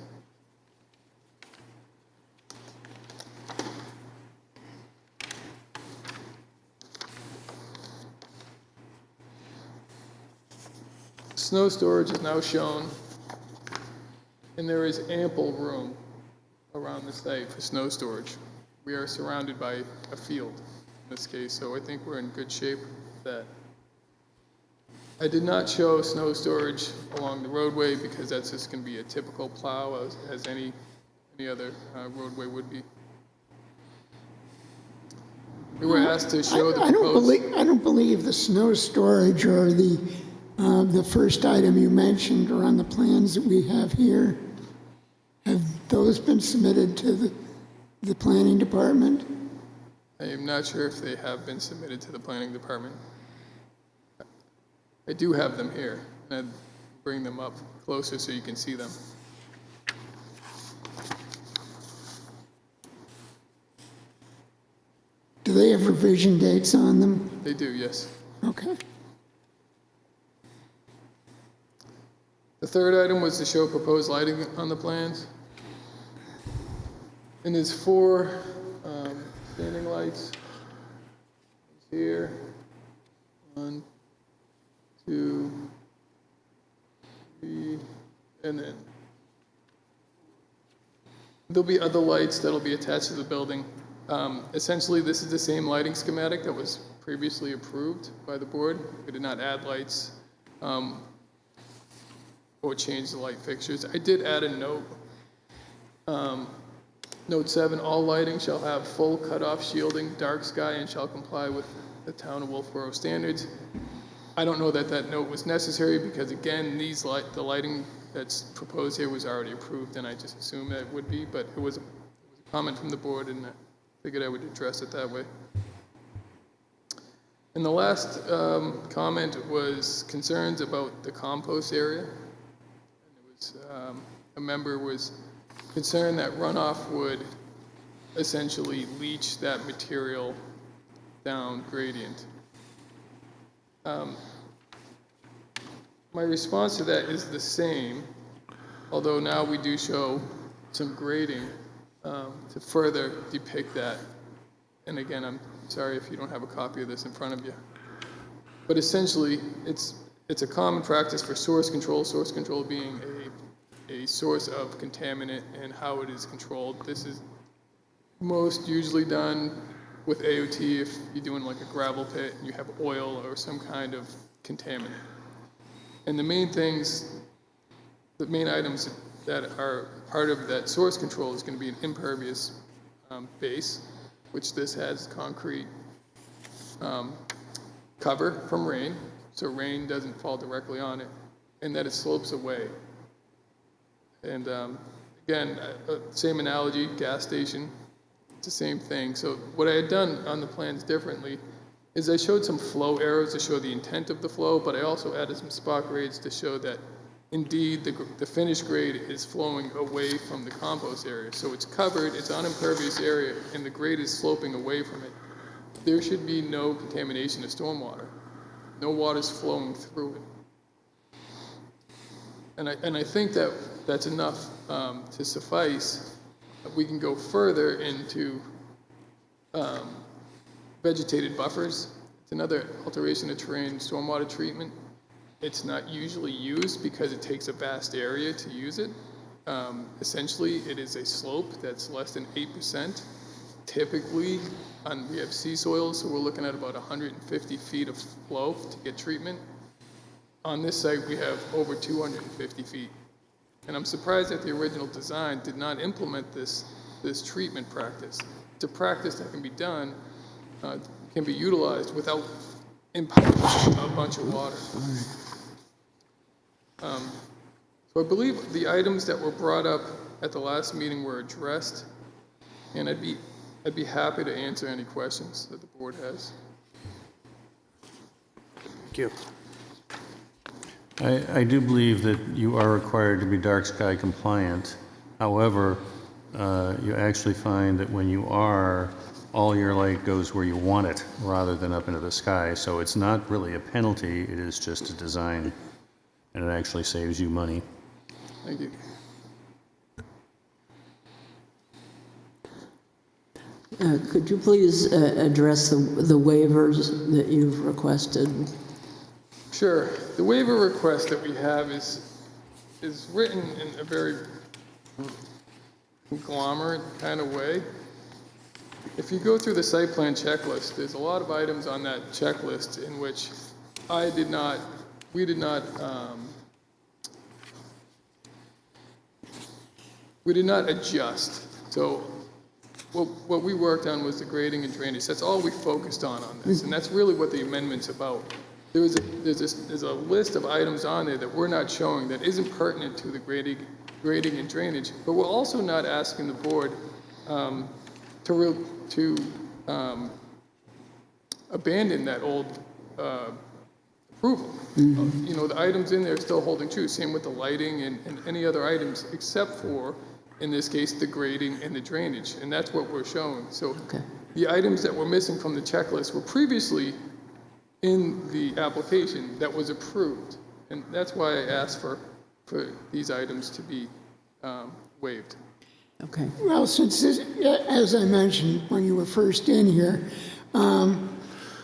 Snow storage is now shown, and there is ample room around the site for snow storage. We are surrounded by a field in this case, so I think we're in good shape with that. I did not show snow storage along the roadway because that's just going to be a typical plow as any other roadway would be. We were asked to show the proposed... I don't believe the snow storage or the first item you mentioned are on the plans that we have here. Have those been submitted to the planning department? I am not sure if they have been submitted to the planning department. I do have them here, and I'd bring them up closer so you can see them. Do they have revision dates on them? They do, yes. Okay. The third item was to show proposed lighting on the plans. And there's 4 standing lights here. 1, 2, 3, and then there'll be other lights that'll be attached to the building. Essentially, this is the same lighting schematic that was previously approved by the board. We did not add lights or change the light fixtures. I did add a note. Note 7, all lighting shall have full cutoff shielding, dark sky, and shall comply with the town of Wolfeboro standards. I don't know that that note was necessary because, again, the lighting that's proposed here was already approved, and I just assumed that it would be, but it was a comment from the board, and I figured I would address it that way. And the last comment was concerns about the compost area. And it was, a member was concerned that runoff would essentially leach that material down gradient. My response to that is the same, although now we do show some grading to further depict that. And again, I'm sorry if you don't have a copy of this in front of you. But essentially, it's a common practice for source control being a source of contaminant and how it is controlled. This is most usually done with AOT if you're doing like a gravel pit and you have oil or some kind of contaminant. And the main items that are part of that source control is going to be an impervious base, which this has concrete cover from rain, so rain doesn't fall directly on it, and that it slopes away. And again, same analogy, gas station, it's the same thing. So what I had done on the plans differently is I showed some flow arrows to show the intent of the flow, but I also added some spot grades to show that indeed the finished grade is flowing away from the compost area. So it's covered, it's on impervious area, and the grade is sloping away from it. There should be no contamination of stormwater. No water's flowing through it. And I think that that's enough to suffice. We can go further into vegetated buffers. It's another alteration of terrain stormwater treatment. It's not usually used because it takes a vast area to use it. Essentially, it is a slope that's less than 8%. Typically, we have sea soils, so we're looking at about 150 feet of flow to get treatment. On this site, we have over 250 feet. And I'm surprised that the original design did not implement this treatment practice. It's a practice that can be done, can be utilized without impounding a bunch of water. So I believe the items that were brought up at the last meeting were addressed, and I'd be happy to answer any questions that the board has. Thank you. I do believe that you are required to be dark sky compliant. However, you actually find that when you are, all your light goes where you want it rather than up into the sky. So it's not really a penalty, it is just a design, and it actually saves you money. Thank you. Could you please address the waivers that you've requested? Sure. The waiver request that we have is written in a very conglomerate kind of way. If you go through the site plan checklist, there's a lot of items on that checklist in which we did not adjust. So what we worked on was the grading and drainage. That's all we focused on this, and that's really what the amendment's about. There's a list of items on there that we're not showing that isn't pertinent to the grading and drainage, but we're also not asking the board to abandon that old approval. You know, the items in there are still holding true. Same with the lighting and any other items, except for, in this case, the grading and the drainage, and that's what we're showing. So the items that were missing from the checklist were previously in the application that was approved, and that's why I asked for these items to be waived. Okay. Well, since this, as I mentioned when you were first in here,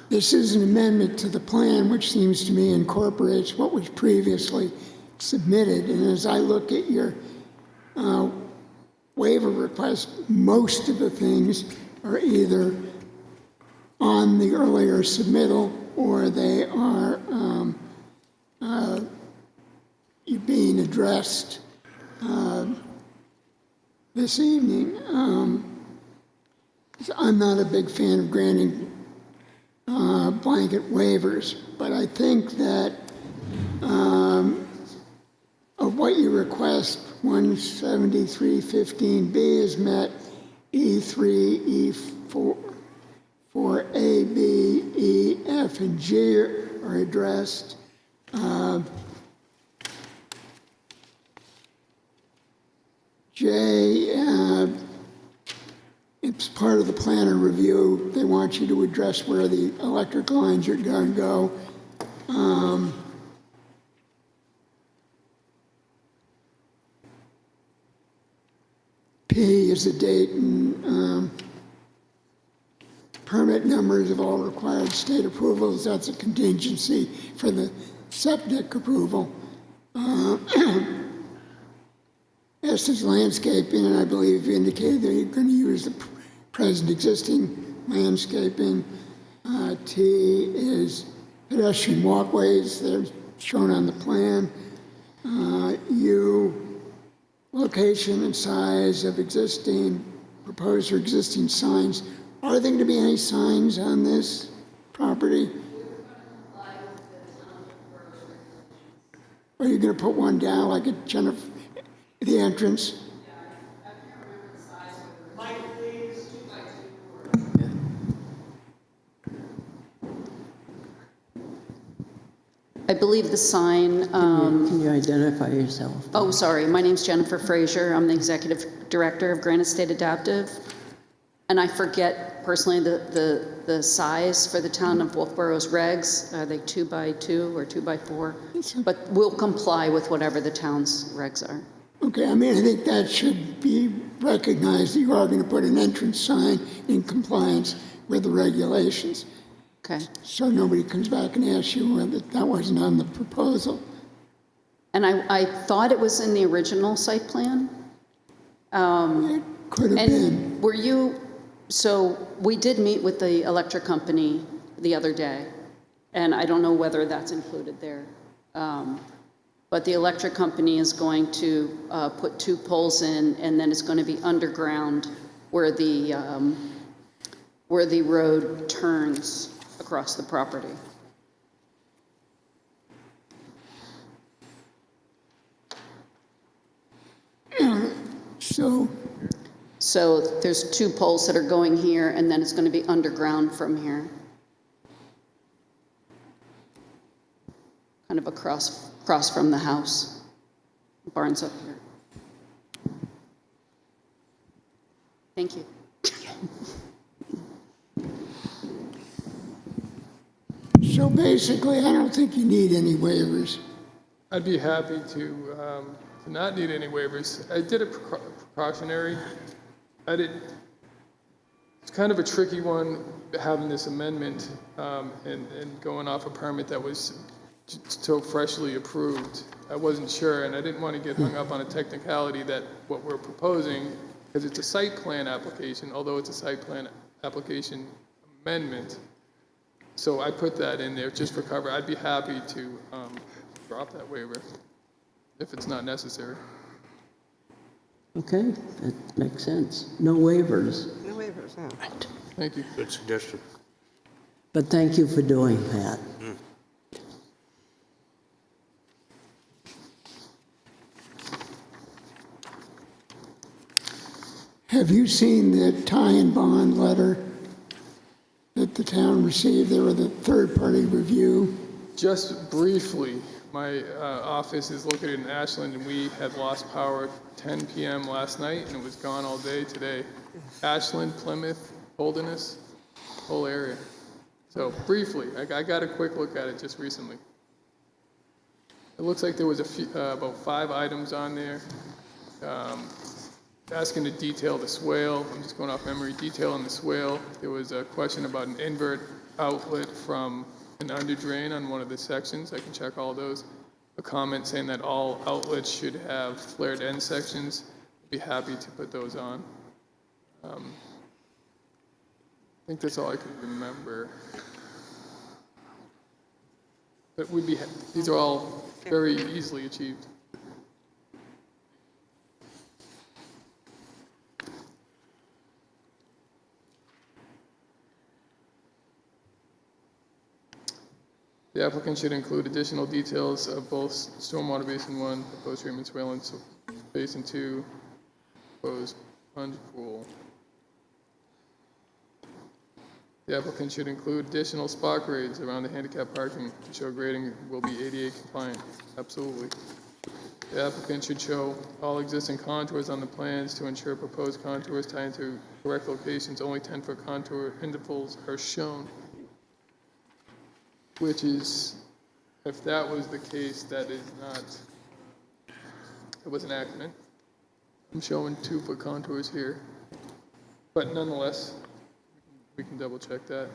this is an amendment to the plan, which seems to me incorporates what was previously submitted. And as I look at your waiver request, most of the things are either on the earlier submittal or they are being addressed this evening. I'm not a big fan of granting blanket waivers, but I think that of what you request, 17315B is met, E3, E4, 4A, B, E, F, and G are addressed. J, it's part of the planner review. They want you to address where the electric lines are going to go. P is the date and permit numbers of all required state approvals. That's a contingency for the septic approval. S is landscaping, and I believe you indicated that you're going to use the present existing landscaping. T is pedestrian walkways. They're shown on the plan. U, location and size of proposed or existing signs. Are there going to be any signs on this property? Are you going to put one down like at Jennifer, the entrance? I believe the sign, Can you identify yourself? oh, sorry, my name's Jennifer Frazier. I'm the Executive Director of Granite State Adaptive. And I forget personally the size for the town of Wolfeboro's regs. Are they 2x2 or 2x4? But we'll comply with whatever the town's regs are. Okay, I mean, I think that should be recognized that you are going to put an entrance sign in compliance with the regulations. Okay. So nobody comes back and asks you whether that wasn't on the proposal. And I thought it was in the original site plan. It could have And been. were you, so we did meet with the electric company the other day, and I don't know whether that's included there. But the electric company is going to put 2 poles in, and then it's going to be underground where the road turns across the property. So there's 2 poles that are going here, and then it's going to be underground from here. Kind of across from the house. Barn's up here. Thank you. So basically, I don't think you need any waivers. I'd be happy to not need any waivers. I did a precautionary. It's kind of a tricky one having this amendment and going off a permit that was so freshly approved. I wasn't sure, and I didn't want to get hung up on a technicality that what we're proposing, because it's a site plan application, although it's a site plan application amendment. So I put that in there just for cover. I'd be happy to drop that waiver if it's not necessary. Okay, that makes sense. No waivers, No waivers, no. Thank you. Good suggestion. but thank you for doing that. Have you seen the tie and bond letter that the town received? They were the third-party review. Just briefly, my office is located in Ashland, and we had lost power 10 p.m. last night, and it was gone all day today. Ashland, Plymouth, Holderness, whole area. So briefly, I got a quick look at it just recently. It looks like there was about 5 items on there. Asking to detail the swale. I'm just going off memory. Detailing the swale. There was a question about an invert outlet from an under drain on one of the sections. I can check all those. A comment saying that all outlets should have flared end sections. I'd be happy to put those on. I think that's all I can remember. But these are all very easily achieved. The applicant should include additional details of both stormwater basin 1, proposed treatment swale, and basin 2, proposed sponge pool. The applicant should include additional spot grades around the handicap parking to show grading will be ADA compliant. Absolutely. The applicant should show all existing contours on the plans to ensure proposed contours tie into correct locations. Only 10-foot contour intervals are shown. Which is, if that was the case, that is not, it was an accident. I'm showing 2-foot contours here. But nonetheless, we can double check that.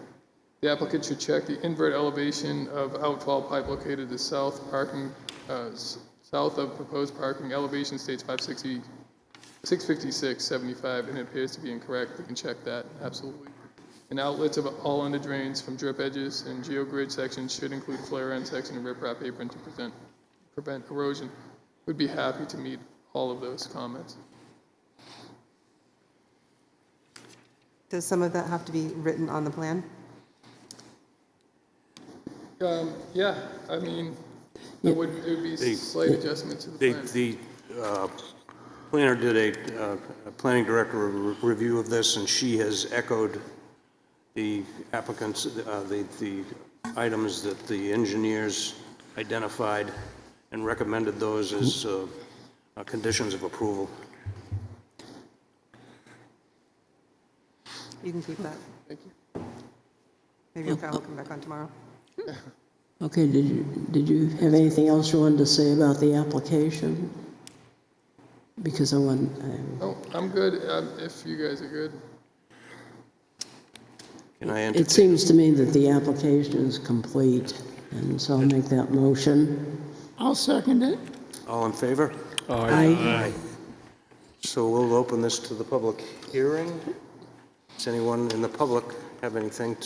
The applicant should check the invert elevation of outfall pipe located to south of proposed parking. Elevation states 656.75, and it appears to be incorrect. We can check that, absolutely. And outlets of all under drains from drip edges and geogrid sections should include flare end section and riprap apron to prevent erosion. We'd be happy to meet all of those comments. Does some of that have to be written on the plan? Yeah, I mean, it would be slight adjustments to the plan. The planner did a planning director review of this, and she has echoed the applicants, the items that the engineers identified and recommended those as conditions of approval. You can keep that. Thank you. Maybe Kyle will come back on tomorrow. Okay, did you have anything else you wanted to say about the application? Because I want... Oh, I'm good, if you guys are good. Can I It seems to me that the application is complete, and so I'll make that motion. I'll second it. All in favor? Aye. So we'll open this to the public hearing. Does anyone in the public have anything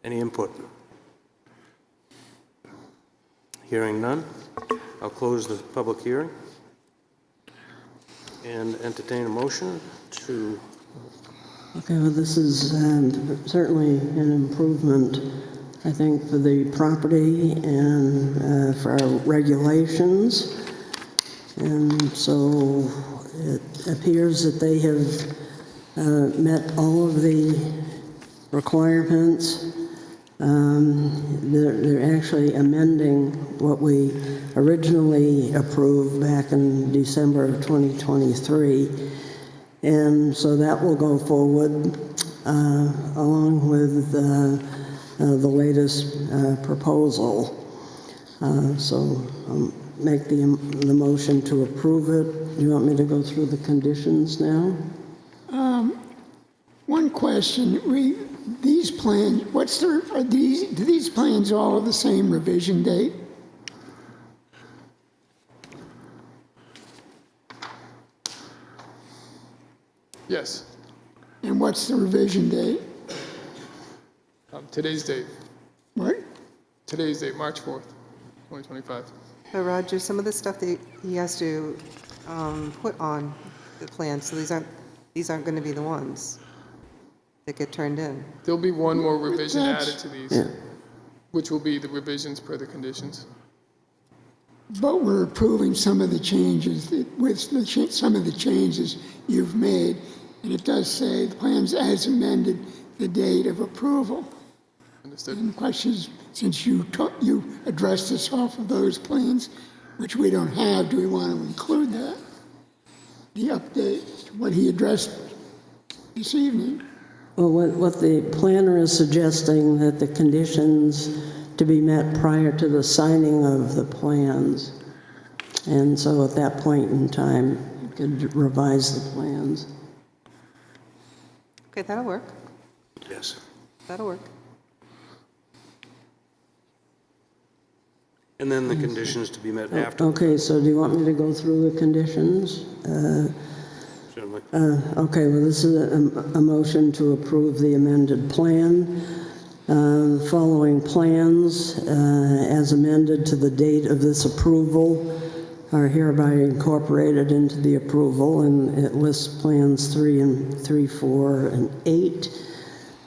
any input? Hearing none, I'll close the public hearing and entertain a motion to... Okay, well, this is certainly an improvement, I think, for the property and for our regulations. And so it appears that they have met all of the requirements. They're actually amending what we originally approved back in December of 2023. And so that will go forward along with the latest proposal. So I'll make the motion to approve it. Do you want me to go through the conditions now? One question. these plans, do these plans all have the same revision date? Yes, And what's the revision date? today's date, What? March 4th, 2025. So Roger, some of the stuff that he has to put on the plan, so these aren't going to be the ones that get turned in. There'll be one more revision That's- added to these, which will be the revisions per the conditions. But we're approving some of the changes some of the changes you've made, and it does say the plans as amended, the date of approval. Understood? And the question is, since you addressed this off of those plans, which we don't have, do we want to include that? The update to what he addressed this evening? Well, what the planner is suggesting, that the conditions to be met prior to the signing of the plans. And so at that point in time, you could revise the plans. Okay, that'll work. Yes. That'll work. And then the conditions to be met after. Okay, so do you want me to go through the conditions? Certainly. Okay, well, this is a motion to approve the amended plan. Following plans, as amended to the date of this approval, are hereby incorporated into the approval, and it lists plans 3, 4, and 8.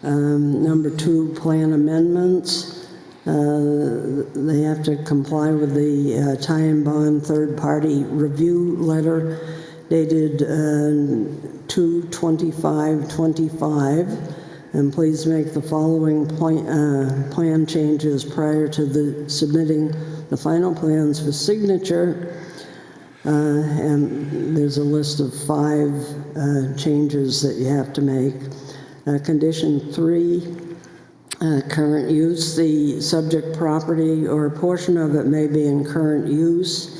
Number 2, plan amendments. They have to comply with the tie and bond third-party review letter dated 2/25/25, and please make the following plan changes prior to submitting the final plans for signature. And there's a list of 5 changes that you have to make. Condition 3, current use. The subject property or a portion of it may be in current use.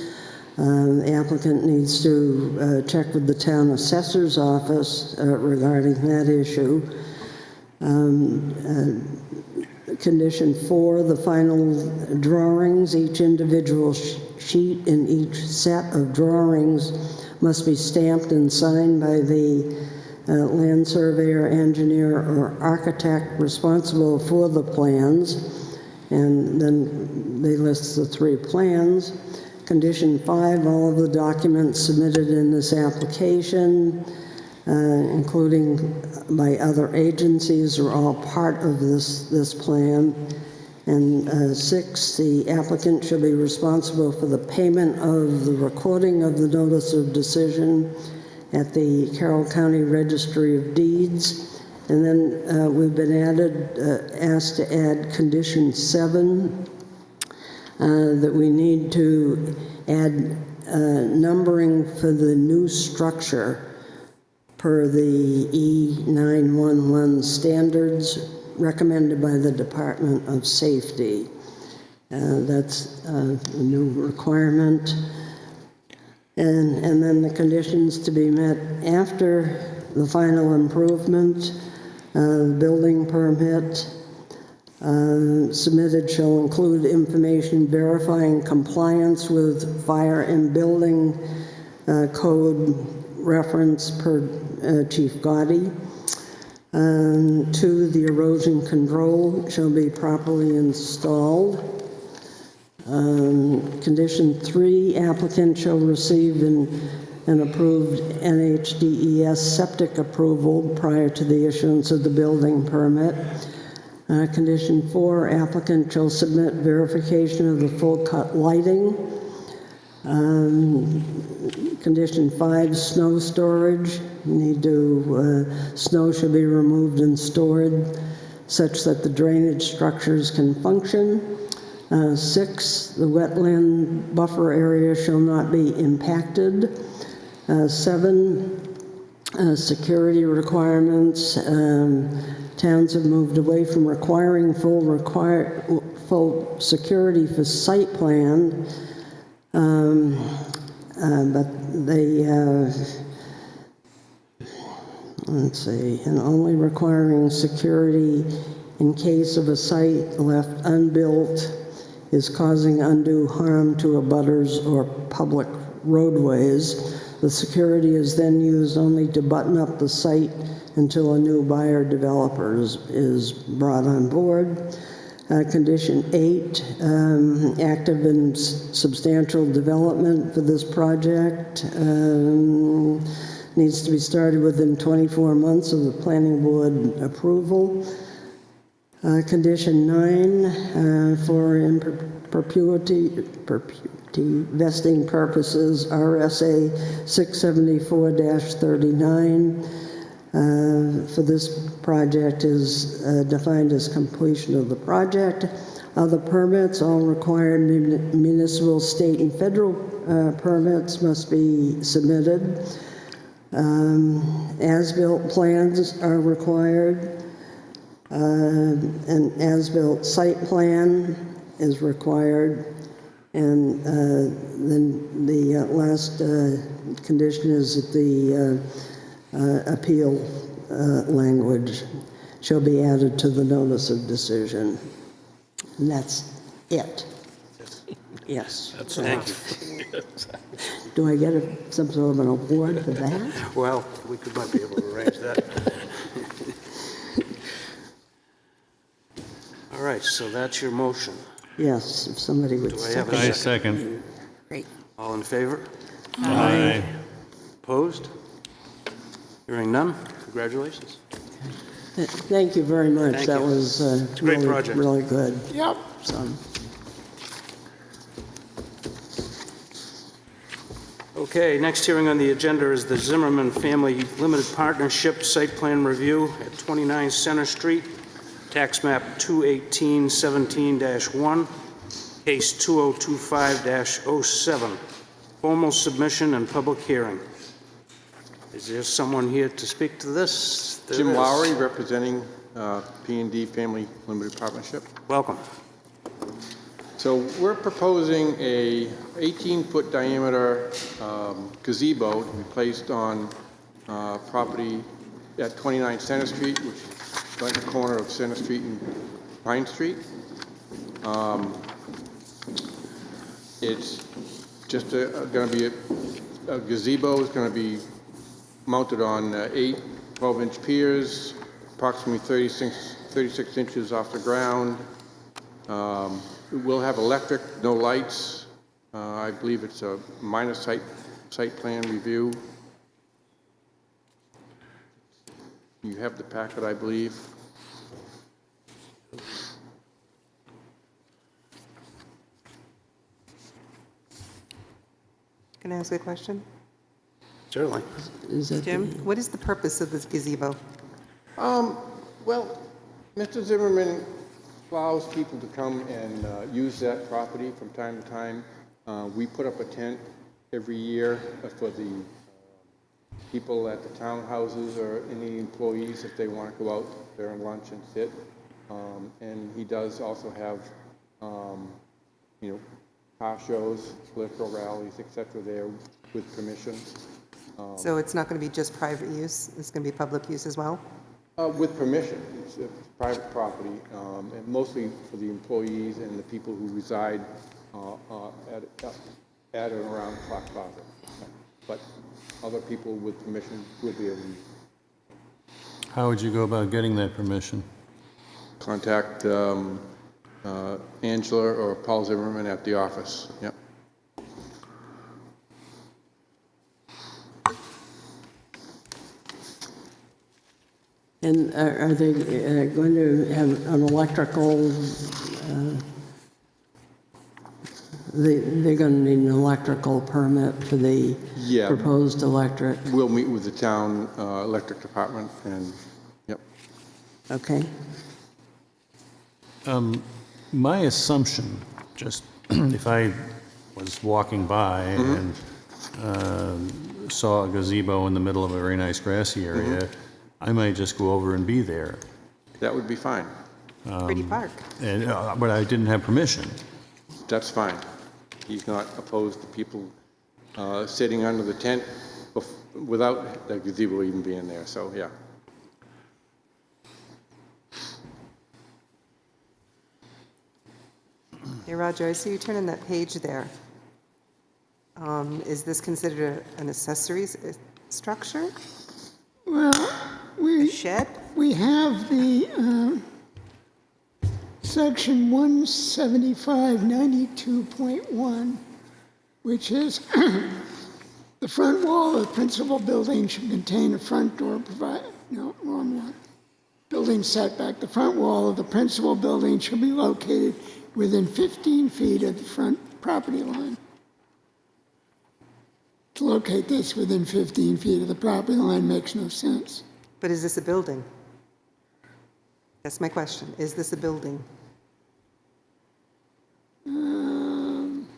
The applicant needs to check with the town assessor's office regarding that issue. Condition 4, the final drawings, each individual sheet in each set of drawings must be stamped and signed by the land surveyor, engineer, or architect responsible for the plans. And then they list the 3 plans. Condition 5, all of the documents submitted in this application, including by other agencies, are all part of this plan. And 6, the applicant shall be responsible for the payment of the recording of the notice of decision at the Carroll County Registry of Deeds. And then we've been asked to add condition 7, that we need to add numbering for the new structure per the E911 standards recommended by the Department of Safety. That's a new requirement. And then the conditions to be met after the final improvement, building permit submitted shall include information verifying compliance with fire and building code reference per Chief Gotti. 2, the erosion control shall be properly installed. Condition 3, applicant shall receive an approved NHDES septic approval prior to the issuance of the building permit. Condition 4, applicant shall submit verification of the full cut lighting. Condition 5, snow storage. Snow should be removed and stored such that the drainage structures can function. 6, the wetland buffer area shall not be impacted. 7, security requirements. Towns have moved away from requiring full security for site plan, but they let's see, and only requiring security in case of a site left unbuilt is causing undue harm to abutters or public roadways. The security is then used only to button up the site until a new buyer developer is brought on board. Condition 8, active and substantial development for this project needs to be started within 24 months of the planning board approval. Condition 9, for in perpetuity vesting purposes, RSA 674-39 for this project is defined as completion of the project. Other permits, all required municipal, state, and federal permits must be submitted. As-built plans are required. An as-built site plan is required. And then the last condition is that the appeal language shall be added to the notice of decision. And that's it. Yes. Thank you. Do I get some sort of an award for that? Well, we might be able to arrange that. All right, so that's your motion. Yes, if somebody would Do I have second. a I second. Great. All in favor? Aye. Opposed? Hearing none? Congratulations. Thank you very much. Thank That you. was It's a great really, project. really good. Yep. So, Okay, next hearing on the agenda is the Zimmerman Family Limited Partnership Site Plan Review at 29 Center Street, Tax Map 21817-1, Case 2025-07. Formal submission and public hearing. Is there someone here to speak to this? There Jim is. Lowry, representing P&D Family Limited Partnership. Welcome. So we're proposing a 18-foot diameter gazebo to be placed on property at 29 Center Street, which is right at the corner of Center Street and Pine Street. It's just going to be a gazebo. Is going to be mounted on 8 12-inch piers, approximately 36 inches off the ground. It will have electric, no lights. I believe it's a minor site plan review. You have the packet, I believe. Can I ask a question? Certainly. is that Jim, what is the purpose of this gazebo? Well, Mr. Zimmerman allows people to come and use that property from time to time. We put up a tent every year for the people at the townhouses or any employees if they want to go out there and lunch and sit. And he does also have, car shows, political rallies, etc. there with permission. So it's not going to be just private use, it's going to be public use as well? With permission. It's private property, and mostly for the employees and the people who reside at and around Clock Plaza. But other people with permission will be able to How would you go about getting that permission? contact Angela or Paul Zimmerman at the office. Yep. And are they going to have an electrical, they're going to need an electrical permit for the Yeah. proposed electric? We'll meet with the town electric department and, yep. Okay. My assumption, just if I was walking by and saw a gazebo in the middle of a very nice grassy area, I might just go over and be there. That would be fine. Pretty park. And, but I didn't have permission. That's fine. He's not opposed to people sitting under the tent without the gazebo even being there, so, yeah. Hey, Roger, I see you turning that page there. Is this considered an accessory structure? Well, A shed? we have the section 17592.1, which is the front wall of the principal building should contain a front door wrong one. Building setback. The front wall of the principal building should be located within 15 feet of the front property line. To locate this within 15 feet of the property line makes no sense. But is this a building? That's my question. Is this a building? I'm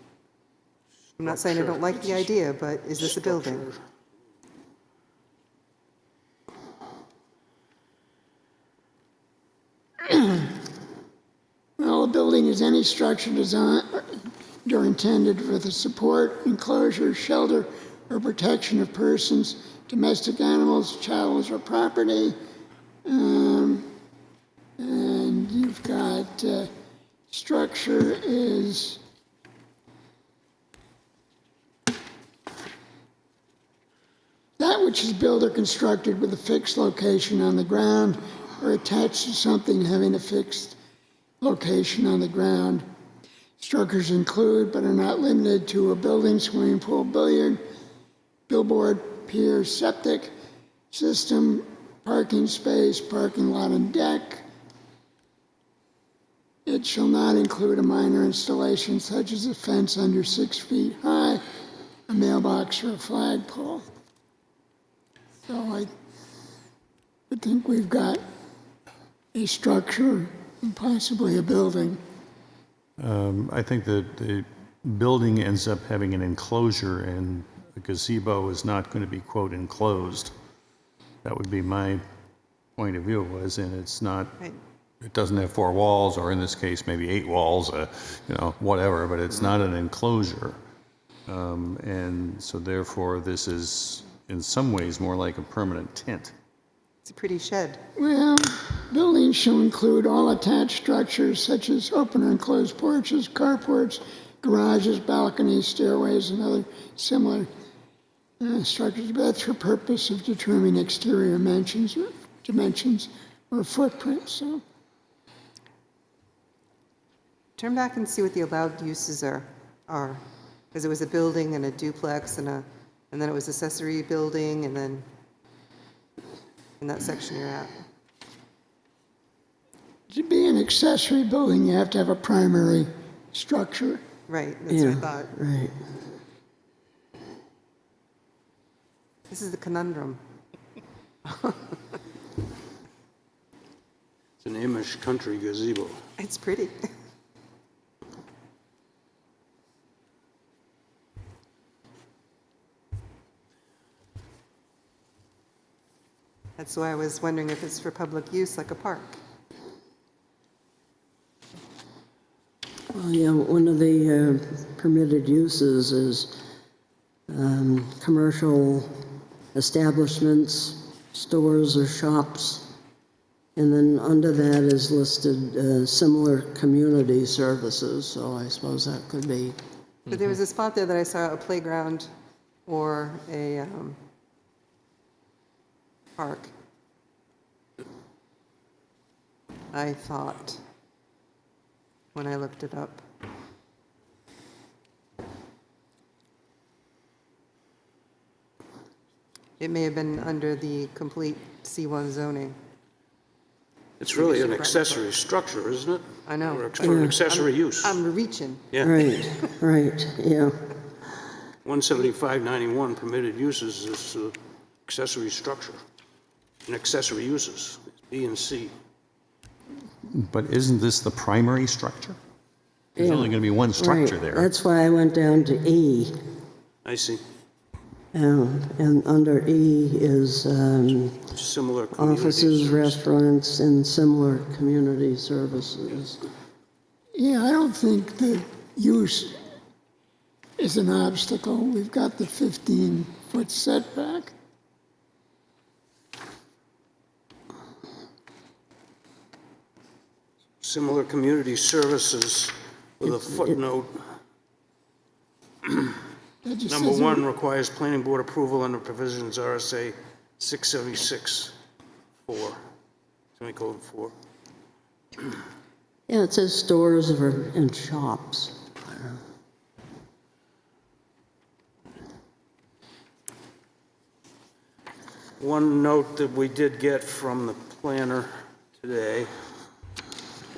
not saying I don't like the idea, but is this a building? Well, a building is any structure designed or intended for the support, enclosure, shelter, or protection of persons, domestic animals, chattels, or property. And you've got structure is that which is built or constructed with a fixed location on the ground or attached to something having a fixed location on the ground. Structures include, but are not limited to, a building, swimming pool, billiard, billboard, pier, septic system, parking space, parking lot and deck. It shall not include a minor installation such as a fence under 6 feet high, a mailbox, or a flagpole. So I think we've got a structure and possibly a building. I think that the building ends up having an enclosure, and a gazebo is not going to be, quote, enclosed. That would be my point of view, was, and it's not, it doesn't have 4 walls, or in this case, maybe 8 walls, whatever, but it's not an enclosure. And so therefore, this is in some ways more like a permanent tent. It's a pretty shed. Well, buildings shall include all attached structures such as open or enclosed porches, carports, garages, balconies, stairways, and other similar structures. But that's for purpose of determining exterior dimensions or footprints. So, Turn back and see what the allowed uses are. Because it was a building and a duplex and then it was accessory building, and then in that section you're at. to be an accessory building, you have to have a primary structure. Right, that's what I thought. Right. This is the conundrum. It's an Amish country gazebo. It's pretty. That's why I was wondering if it's for public use, like a park. Well, yeah, one of the permitted uses is commercial establishments, stores or shops. And then under that is listed similar community services, so I suppose that could be. But there was a spot there that I saw, a playground or a park. I thought, when I looked it up. It may have been under the complete C1 zoning. It's really an accessory structure, isn't it? I know. Or for an accessory use. I'm reaching. Yeah. Right, yeah. 17591 permitted uses is accessory structure. And accessory uses, B and C. But isn't this the primary structure? There's only going to be one structure Right. there. That's why I went down to E. I see. And under E is Similar community offices, service. restaurants, and similar community services. Yeah, I don't think the use is an obstacle. We've got the 15 foot setback. Similar community services with a footnote. That just Number says it- one requires planning board approval under provisions RSA 676-4, semicolon 4. Yeah, it says stores and shops. One note that we did get from the planner today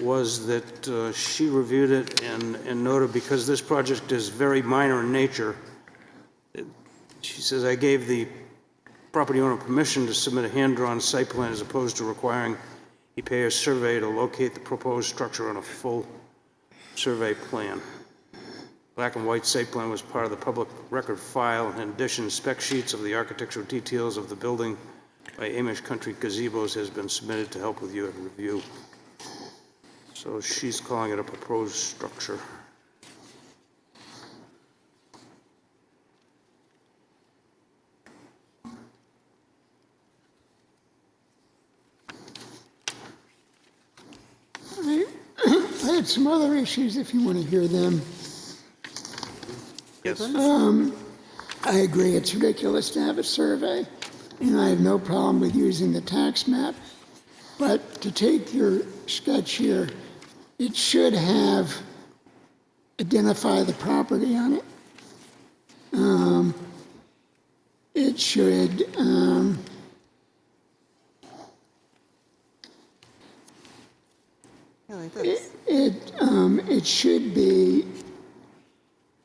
was that she reviewed it and noted, because this project is very minor in nature, she says, I gave the property owner permission to submit a hand-drawn site plan as opposed to requiring he pay a survey to locate the proposed structure on a full survey plan. Black and white site plan was part of the public record file. In addition, spec sheets of the architectural details of the building by Amish Country Gazebos has been submitted to help with your review. So she's calling it a proposed structure. I had some other issues if you want to hear them. Yes. I agree, it's ridiculous to have a survey, and I have no problem with using the tax map. But to take your sketch here, it should have identify the property on it. It should, Yeah, like this. it should be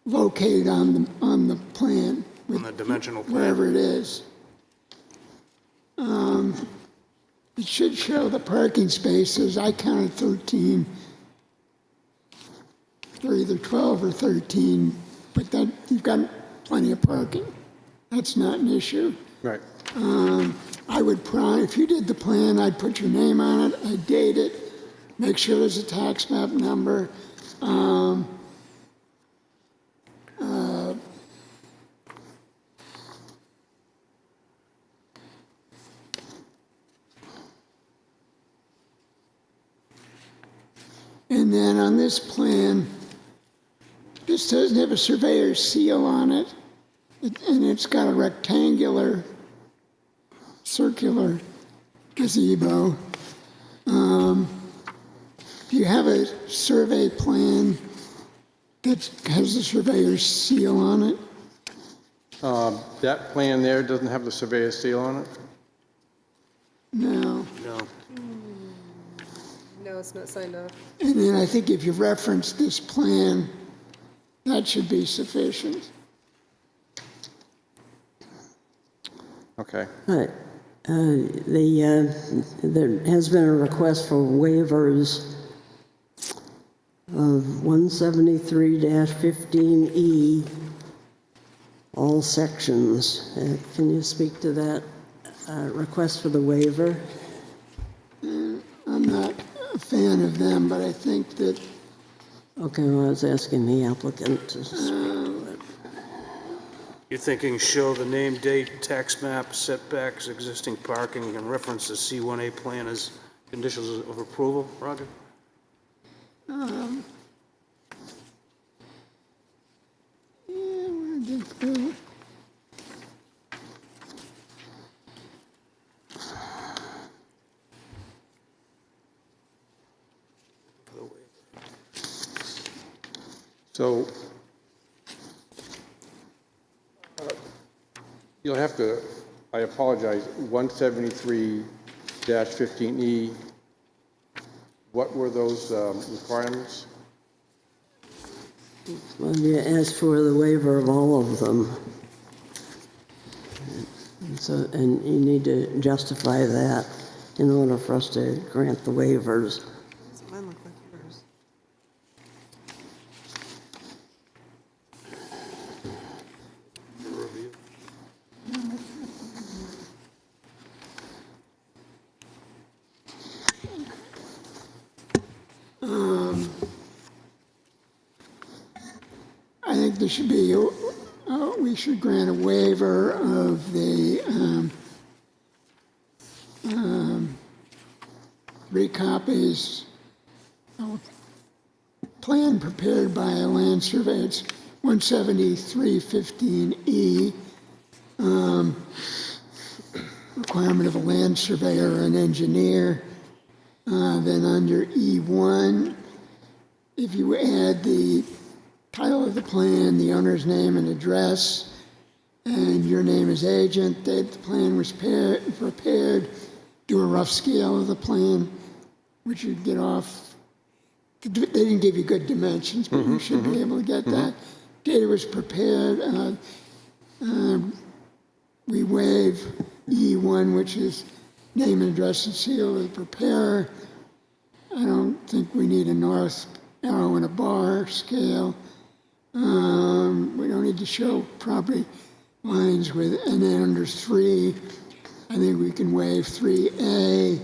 located on the plan. On the dimensional plan. Wherever it is. It should show the parking spaces. I counted 13. They're either 12 or 13, but that, you've got plenty of parking. That's not an issue. Right. I would if you did the plan, I'd put your name on it, I'd date it, make sure there's a tax map number. And then on this plan, this doesn't have a surveyor's seal on it, and it's got a rectangular, circular gazebo. Do you have a survey plan that has a surveyor's seal on it? That plan there doesn't have the surveyor's seal on it? No. No. No, it's not signed off. And then I think if you reference this plan, that should be sufficient. Okay. Right. There has been a request for waivers of 173-15E, all sections. Can you speak to that request for the waiver? I'm not a fan of them, but I think that Okay, well, I was asking the applicant to speak to it. You're thinking show the name, date, tax map, setbacks, existing parking, and reference the C1A plan as conditions of approval, Roger? where did it go? So you'll have to, I apologize, 173-15E, what were those requirements? Well, you asked for the waiver of all of them. And you need to justify that in order for us to grant the waivers. Does mine look like yours? I think there should be we should grant a waiver of the 3 copies of plan prepared by a land surveyor. It's 17315E, requirement of a land surveyor or an engineer. Then under E1, if you add the title of the plan, the owner's name and address, and your name as agent, date the plan was prepared, do a rough scale of the plan, which you'd get off. They didn't give you good dimensions, but you should be able to get that. Date it was prepared. We waive E1, which is name and address and seal of the preparer. I don't think we need a north arrow and a bar scale. We don't need to show property lines with, and then under 3, I think we can waive 3A.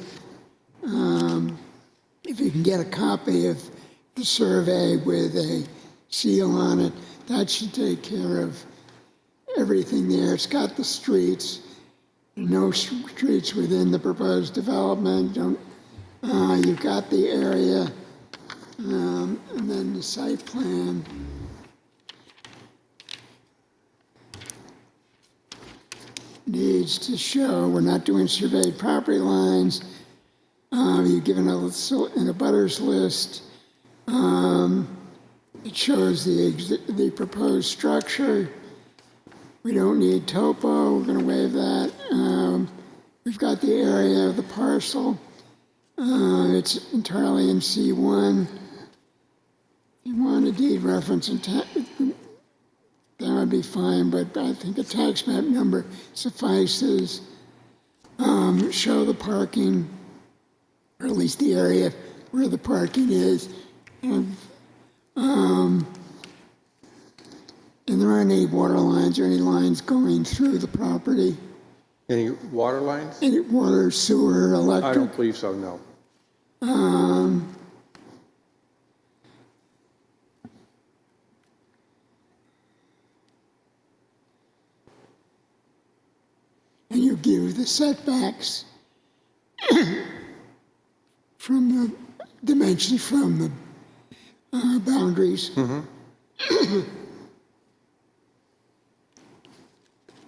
If you can get a copy of the survey with a seal on it, that should take care of everything there. It's got the streets, no streets within the proposed development. You've got the area, and then the site plan. Needs to show we're not doing surveyed property lines. You've given in a butters list. It shows the proposed structure. We don't need topo. We're going to waive that. We've got the area of the parcel. It's entirely in C1. If you want a deed reference, that would be fine, but I think a tax map number suffices. Show the parking, or at least the area where the parking is. And there aren't any water lines or any lines going through the property. Any water lines? Any water, sewer, electric? I don't believe so, no. And you give the setbacks from the dimensions from the boundaries.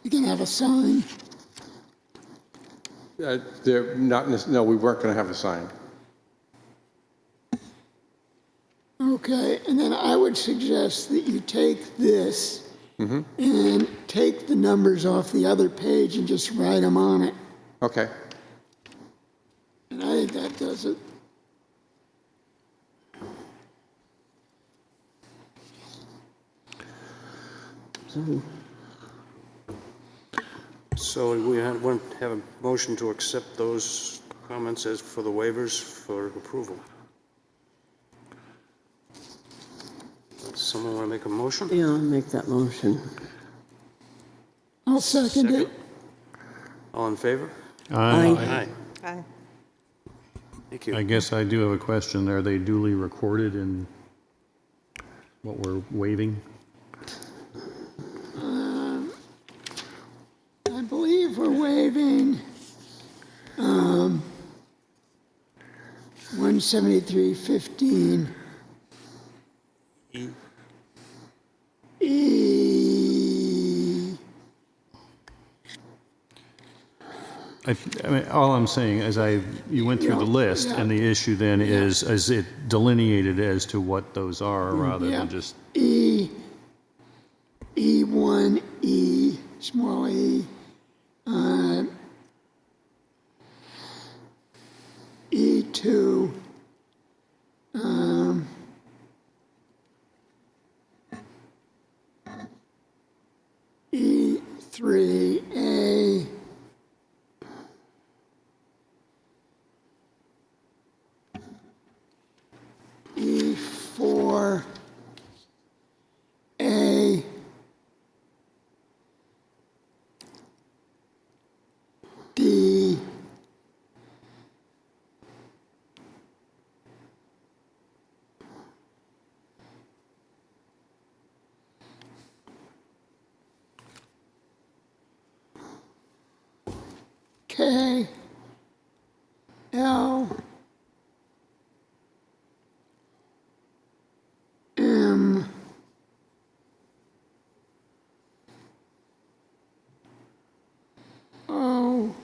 You can have a sign. They're not, no, we weren't going to have a sign. Okay, and then I would suggest that you take this and take the numbers off the other page and just write them on it. Okay. And I think that does it. So we want to have a motion to accept those comments as for the waivers for approval. Someone want to make a motion? Yeah, I'll make that motion. I'll second it. All in favor? Aye. Aye. Thank you. I guess I do have a question. Are they duly recorded in what we're waiving? I believe we're waiving 17315. I mean, all I'm saying is you went through the list, and the issue then is it delineated as to what those are rather than just... E1, E, small e, E2, E3A, E4A, D, K L M O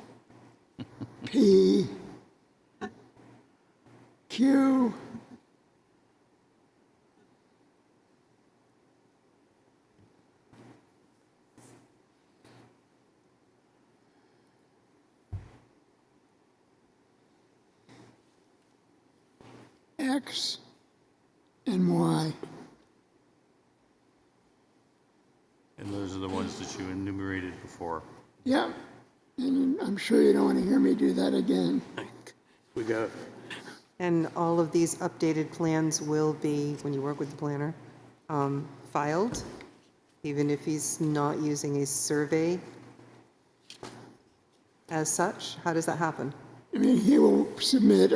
P Q X and Y. And those are the ones that you enumerated before. Yeah, and I'm sure you don't want to hear me do that again. We got it. And all of these updated plans will be, when you work with the planner, filed, even if he's not using a survey as such? How does that happen? I mean, he will submit,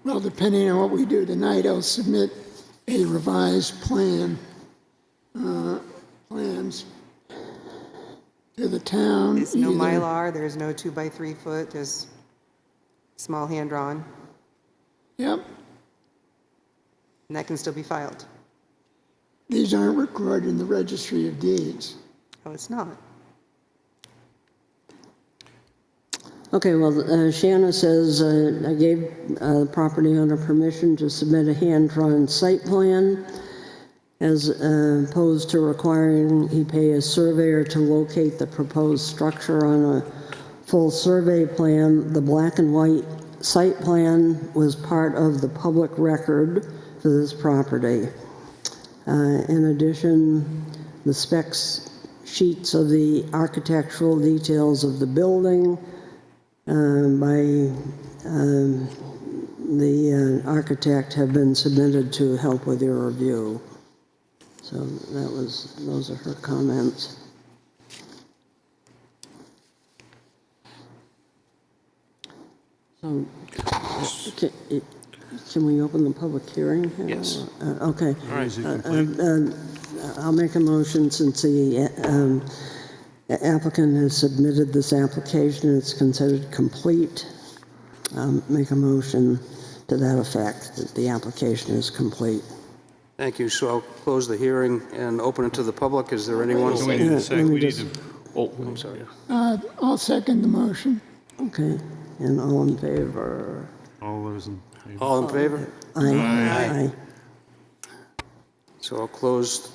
well, depending on what we do tonight, I'll submit a revised plans to the town. There's no either- Mylar, there's no 2x3 foot, there's small hand-drawn, Yep, and that can still be filed? these aren't recorded in the registry of deeds. Oh, it's not? Okay, well, Shanna says, I gave the property owner permission to submit a hand-drawn site plan as opposed to requiring he pay a surveyor to locate the proposed structure on a full survey plan. The black and white site plan was part of the public record for this property. In addition, the specs sheets of the architectural details of the building by the architect have been submitted to help with your review. So those are her comments. So, can we open the public hearing here? Yes. Okay. All right. I'll make a motion since the applicant has submitted this application, it's considered complete. Make a motion to that effect, that the application is complete. Thank you. So I'll close the hearing and open it to the public. Is there anyone? We need a second. We need to, I'm sorry. I'll second the motion. Okay, and all in favor? all those in favor? All in favor? Aye. So I'll close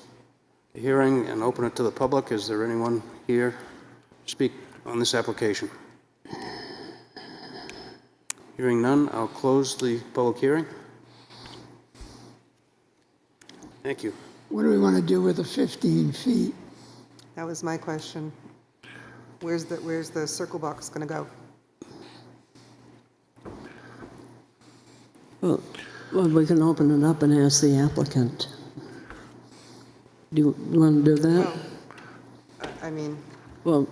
the hearing and open it to the public. Is there anyone here to speak on this application? Hearing none, I'll close the public hearing. Thank you. What do we want to do with the 15 feet? That was my question. Where's the circle box going to go? Well, we can open it up and ask the applicant. Do you want to do that? Well, I mean, Well,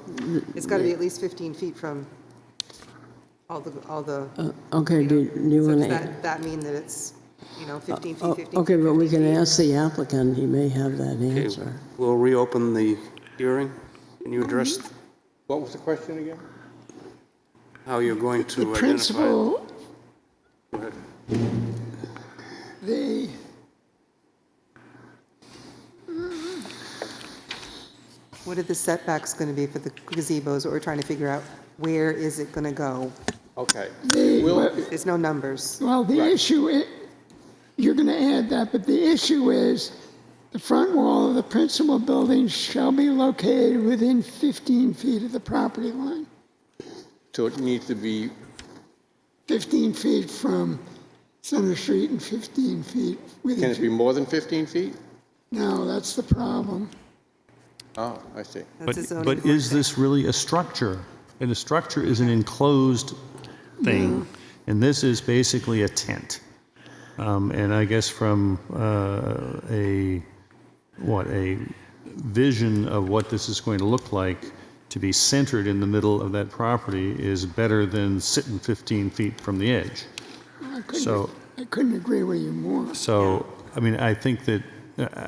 it's got to be at least 15 feet from all the. okay, do you So want does to? that mean that it's, 15 feet, 15 feet? Okay, but we 15 can feet? ask the applicant, he may have that Okay, answer. we'll reopen the hearing. Can you address What was the question again? how you're going to The identify? principal, Go ahead. the, What are the setbacks going to be for the gazebos? What we're trying to figure out, where is it going to go? Okay. the, There's no numbers. well, the issue, you're going to add that, but the issue is the front wall of the principal building shall be located within 15 feet of the property line. So it needs to be, 15 feet from Center Street and 15 feet within. can it be more than 15 feet? No, that's the problem. Oh, I see. That's a zoning But board is thing. this really a structure? And a structure is an enclosed thing, and this is basically a tent. And I guess from a vision of what this is going to look like, to be centered in the middle of that property is better than sitting 15 feet from the edge. So, I couldn't agree with you more. so I mean, I think that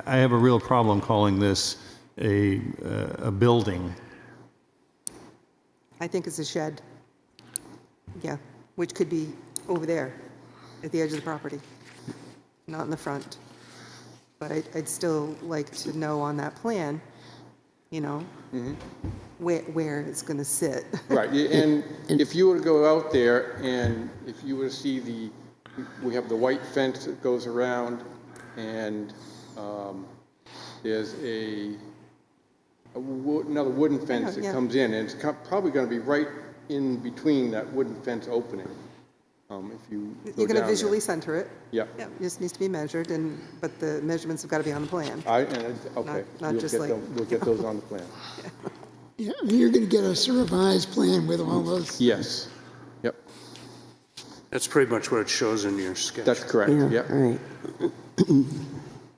I have a real problem calling this a building. I think it's a shed. Yeah, which could be over there at the edge of the property, not in the front. But I'd still like to know on that plan, you know, where it's going to sit. Right, and if you were to go out there and if you were to see we have the white fence that goes around, and there's another wooden fence that Yeah. comes in, and it's probably going to be right in between that wooden fence opening. If you go You're going to down visually there. center it. Yep. Yeah, it just needs to be measured, but the measurements have got to be on the plan. Okay. Not We'll just get like- them- We'll get those on the plan. Yeah, you're going to get us a revised plan with all those. Yes. Yep, That's pretty much what it shows in your sketch. that's correct, Yeah, yep. right.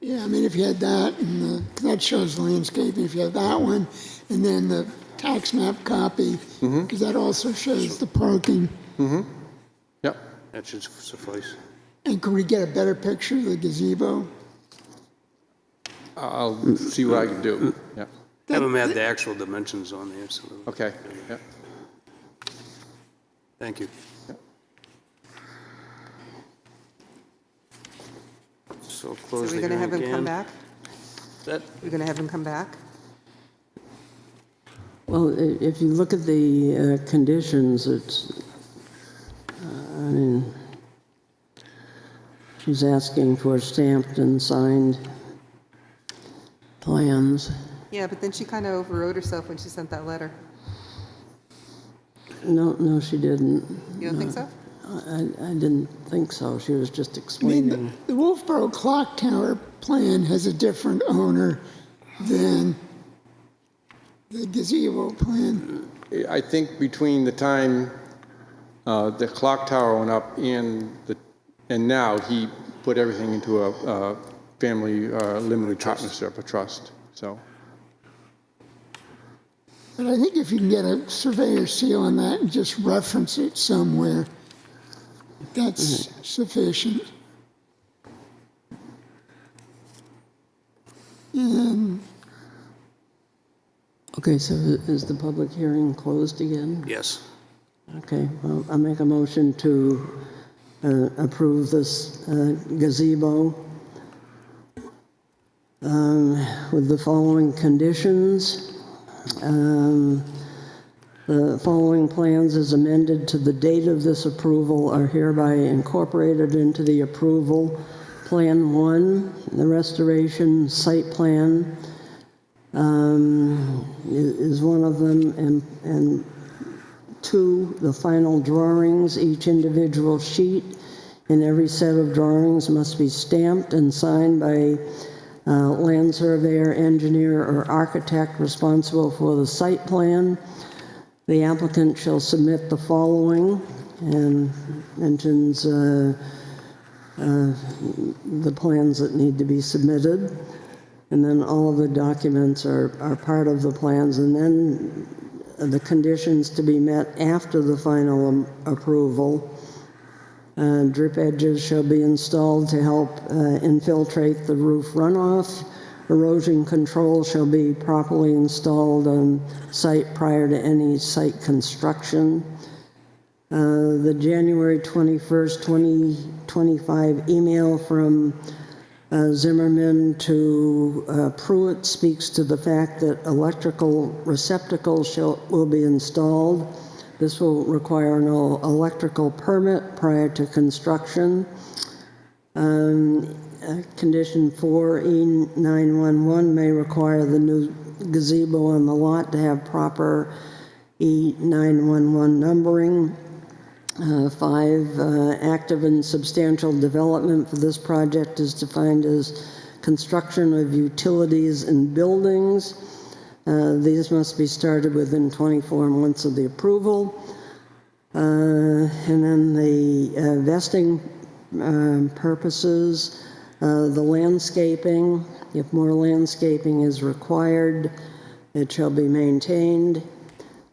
Yeah, I mean, if you had that, and that shows landscaping, if you had that one, and then the tax map copy, because that also shows the parking. Yep. That should suffice. And could we get a better picture of the gazebo? I'll see what I can do. Yep. Have them add the actual dimensions on there, so. Okay, yep. Thank you. So So close the we're going to hearing have him come again. back? That, We're going to have him come back? Well, if you look at the conditions, it's, I mean, she's asking for stamped and signed plans. Yeah, but then she kind of overrode herself when she sent that letter. No, she didn't. You don't think so? I didn't think so. She was just I mean, explaining. the Wolfeboro Clock Tower plan has a different owner than the gazebo plan. I think between the time the clock tower went up and now, he put everything into a family limited partnership, a trust, so. But I think if you can get a surveyor seal on that and just reference it somewhere, that's sufficient. And Okay, so is the public hearing closed again? yes. Okay, well, I make a motion to approve this gazebo with the following conditions. The following plans as amended to the date of this approval are hereby incorporated into the approval. Plan 1, the restoration site plan is one of them, and 2, the final drawings. Each individual sheet in every set of drawings must be stamped and signed by land surveyor, engineer, or architect responsible for the site plan. The applicant shall submit the following, and mentions the plans that need to be submitted. And then all of the documents are part of the plans, and then the conditions to be met after the final approval. Drip edges shall be installed to help infiltrate the roof runoff. Erosion control shall be properly installed on site prior to any site construction. The January 21st, 2025 email from Zimmerman to Pruitt speaks to the fact that electrical receptacles will be installed. This will require an electrical permit prior to construction. Condition 4E911 may require the new gazebo on the lot to have proper E911 numbering. 5, active and substantial development for this project is defined as construction of utilities and buildings. These must be started within 24 months of the approval. And then the vesting purposes, the landscaping, if more landscaping is required, it shall be maintained.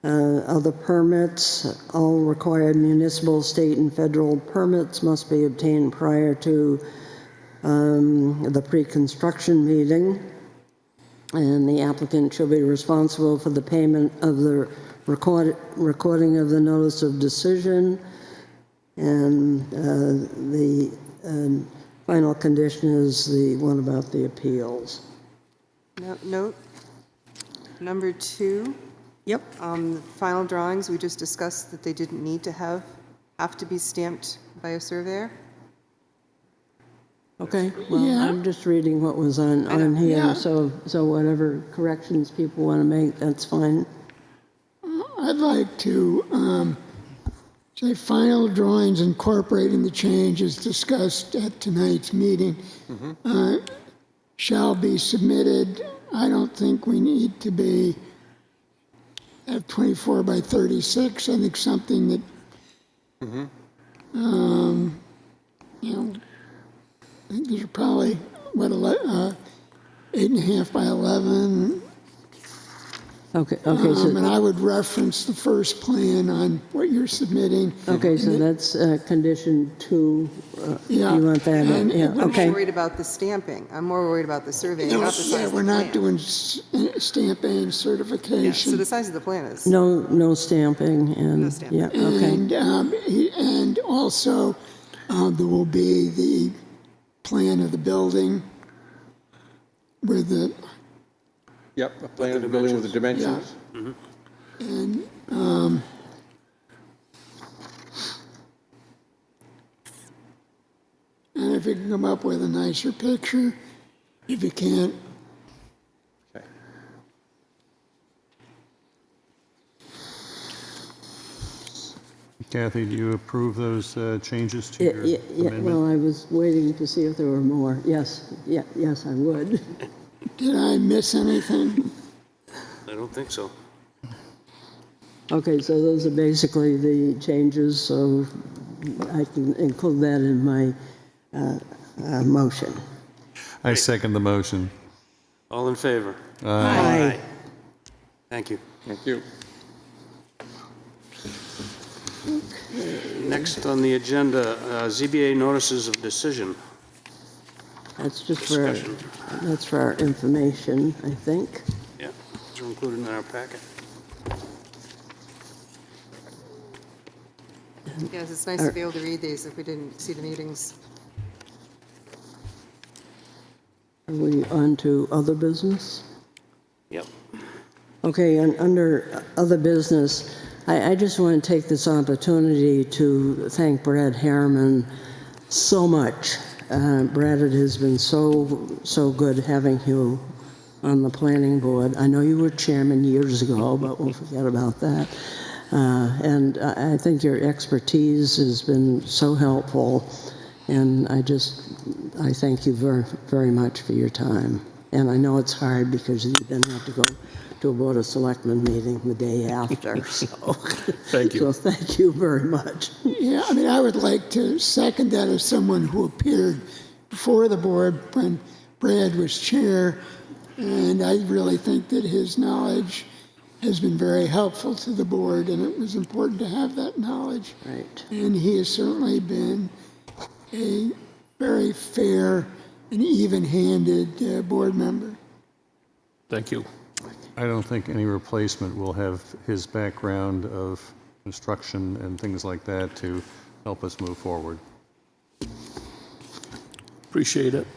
Other permits, all required municipal, state, and federal permits must be obtained prior to the pre-construction meeting. And the applicant shall be responsible for the payment of the recording of the notice of decision, And the final condition is the one about the appeals. Note, number 2. Yep. Final drawings, we just discussed that they didn't need to have to be stamped by a surveyor. Okay, well, Yeah. I'm just reading what was on here, Yeah. so whatever corrections people want to make, that's fine. I'd like to say final drawings incorporating the changes discussed at tonight's meeting shall be submitted. I don't think we need to be at 24 by 36. I think something that, you know, I think these are probably, 8.5 by 11. Okay, so, And I would reference the first plan on what you're submitting. okay, so that's condition 2. Yeah. You want that in? Yeah, I'm more okay. worried about the stamping. I'm more worried about the surveying, not the size Yeah, of the we're not plan. doing stamping Yeah, so certification. the size of the plan is. No stamping and, No stamping. yeah, okay. And also, there will be the plan of the building with the, Yep, a plan of the building with the dimensions. and, and if you can come up with a nicer picture, if you can't, Okay. Kathy, do you approve those changes to your Yeah, amendment? well, I was waiting to see if there were more. Yes, yes, I would. did I miss anything? I don't think so. Okay, so those are basically the changes, so I can include that in my motion. I second the motion. All in favor? Aye. Thank you. Thank you. Next on the agenda, ZBA notices of decision. That's just Discussion. that's for our information, I think. Yeah, those are included in our packet. Yes, it's nice to be able to read these if we didn't see the meetings. Are we on to other business? Yep. Okay, and under other business, I just want to take this opportunity to thank Brad Harriman so much. Brad, it has been so good having you on the planning board. I know you were chairman years ago, but we'll forget about that. And I think your expertise has been so helpful, and I thank you very, very much for your time. And I know it's hard because you then have to go to a Board of Selectmen meeting the day after, so. Thank you. So thank you very much. Yeah, I mean, I would like to second that as someone who appeared before the board when Brad was chair, and I really think that his knowledge has been very helpful to the board, and it was important to have that knowledge. Right. And he has certainly been a very fair and even-handed board member. Thank you. I don't think any replacement will have his background of construction and things like that to help us move forward. Appreciate it.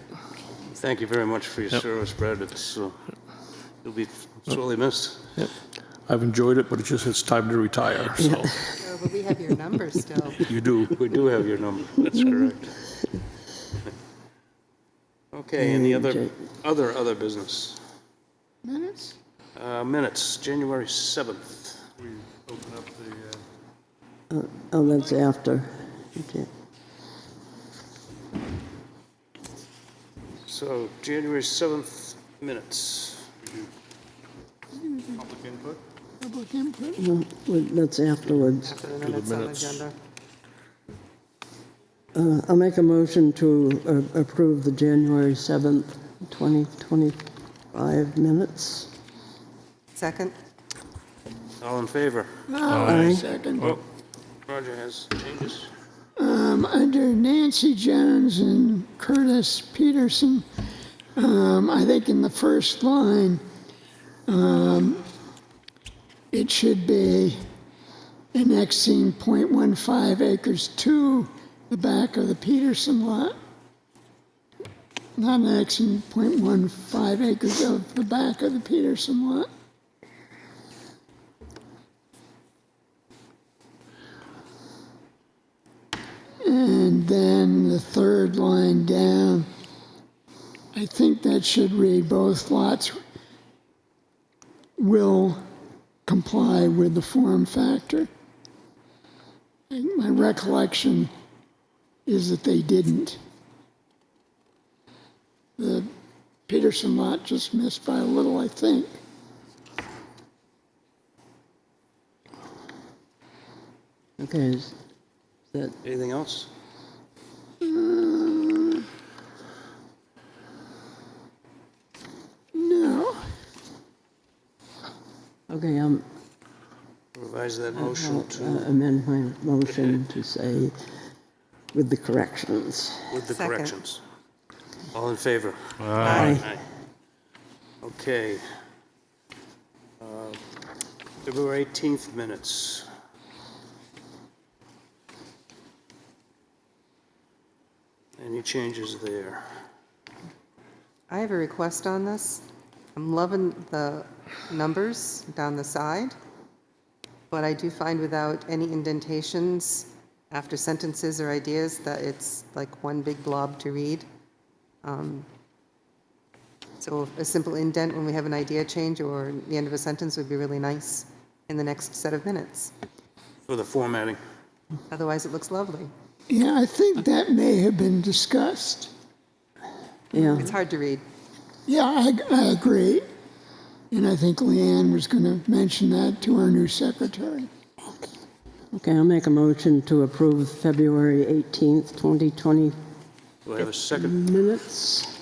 Thank you very much for your service, Brad. You'll be sorely missed. Yep. I've enjoyed it, but it's time to retire, so. Oh, but we have your number still. You do. We do have your number. That's correct. Okay, and the other business. Minutes? Minutes, January 7th. We open up the... Oh, that's after. Okay. So, January 7th minutes. Public input? Public input? No, that's afterwards. After the minutes on the minutes. agenda. I'll make a motion to approve the January 7th, 2025 minutes. Second? All in favor? Aye. Second. Roger has changes. Under Nancy Jones and Curtis Peterson, I think in the first line, it should be annexing .15 acres to the back of the Peterson lot. Not annexing .15 acres of the back of the Peterson lot. And then the third line down, I think that should read both lots will comply with the form factor. My recollection is that they didn't. The Peterson lot just missed by a little, I think. Okay, is that, Anything else? No. okay, Revise that motion to, amend my motion to say with the corrections. with the Second. corrections. All in favor? Aye. Aye. Okay. February 18th minutes. Any changes there? I have a request on this. I'm loving the numbers down the side, but I do find without any indentations after sentences or ideas that it's like one big blob to read. So a simple indent when we have an idea change or the end of a sentence would be really nice in the next set of minutes. For the formatting. Otherwise, it looks lovely. Yeah, I think that may have been discussed. Yeah, It's hard to read. Yeah, I agree. And I think Leanne was going to mention that to our new secretary. okay, I'll make a motion to approve February 18th, 2020 Do I have a second? minutes.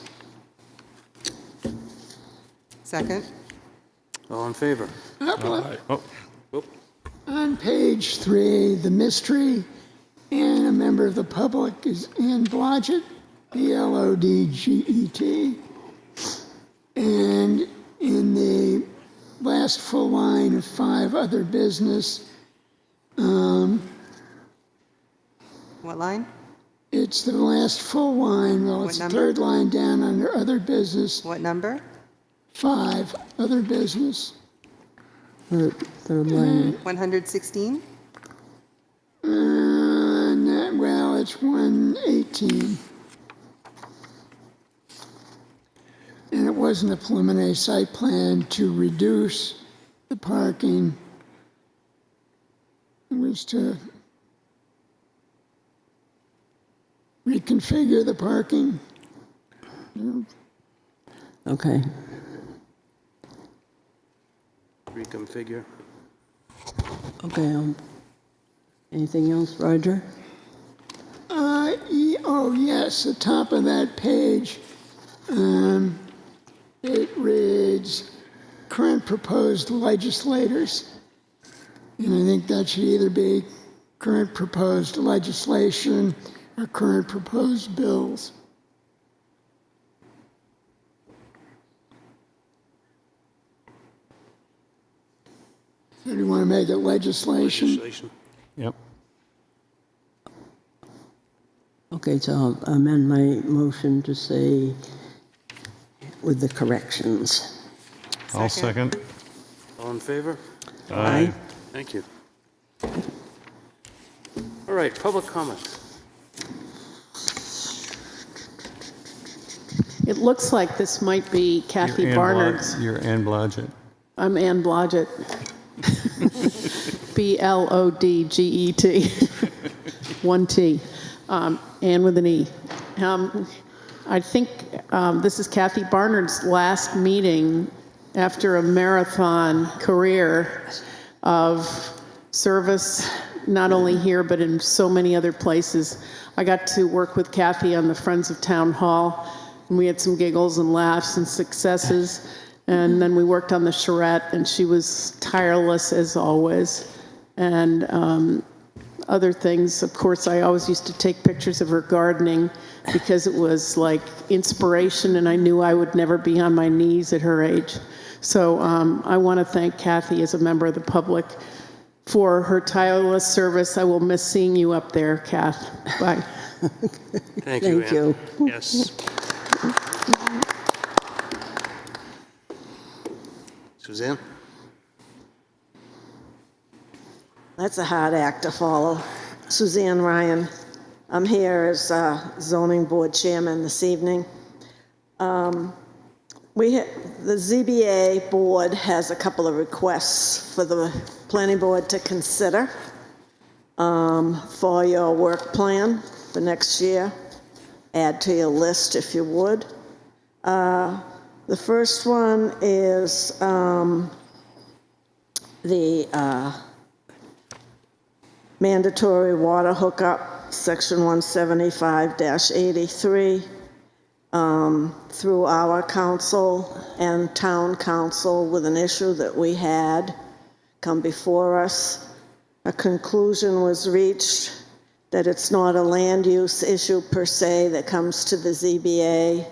Second? All in favor? Oh, On page 3, the mystery and a member of the public is Ann Blodgett, B-L-O-D-G-E-T. And in the last full line of 5 other business, What line? it's the last full line, well, What it's the number? third line down under other business, What number? 5, other business. Third line. 116? Well, it's 118. And it wasn't a preliminary site plan to reduce the parking. It was to reconfigure the parking. Okay, Reconfigure. okay, anything else, Roger? Oh, yes, the top of that page, it reads, current proposed legislators. And I think that should either be current proposed legislation or current proposed bills. So do you want to make it legislation? Legislation. yep. Okay, so I'll amend my motion to say with the corrections. I'll second. All in favor? Aye. Thank you. All right, public comment. It looks like this might be Kathy You're Ann Barnard's. You're Ann Blodgett. I'm Ann Blodgett. B-L-O-D-G-E-T. 1 T. Ann with an E. I think this is Kathy Barnard's last meeting after a marathon career of service, not only here, but in so many other places. I got to work with Kathy on the Friends of Town Hall, and we had some giggles and laughs and successes. And then we worked on the charrette, and she was tireless as always. And other things, of course, I always used to take pictures of her gardening because it was like inspiration, and I knew I would never be on my knees at her age. So I want to thank Kathy as a member of the public for her tireless service. I will miss seeing you up there, Kath. Bye. Thank you, Thank Ann. you. Yes. Suzanne? That's a hard act to follow. Suzanne Ryan. I'm here as zoning board chairman this evening. The ZBA board has a couple of requests for the planning board to consider for your work plan for next year. Add to your list if you would. The first one is the mandatory water hookup, section 175-83, through our council and town council with an issue that we had come before us. A conclusion was reached that it's not a land use issue per se that comes to the ZBA,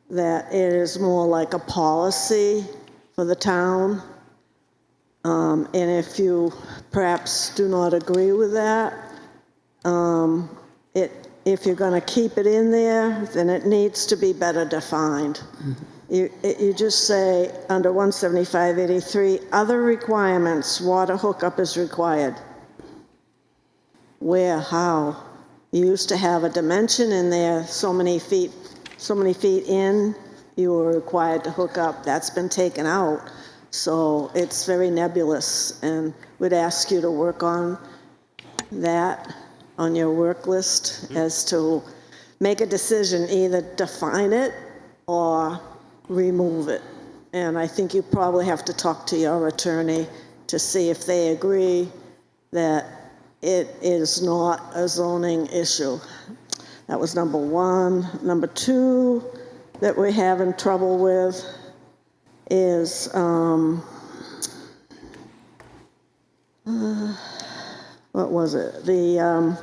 that it is more like a policy for the town. And if you perhaps do not agree with that, if you're going to keep it in there, then it needs to be better defined. You just say, under 175-83, other requirements, water hookup is required. Where, how? You used to have a dimension in there, so many feet in, you were required to hook up. That's been taken out. So it's very nebulous, and we'd ask you to work on that on your work list as to make a decision, either define it or remove it. And I think you probably have to talk to your attorney to see if they agree that it is not a zoning issue. That was number one. Number two that we're having trouble with is what was it? The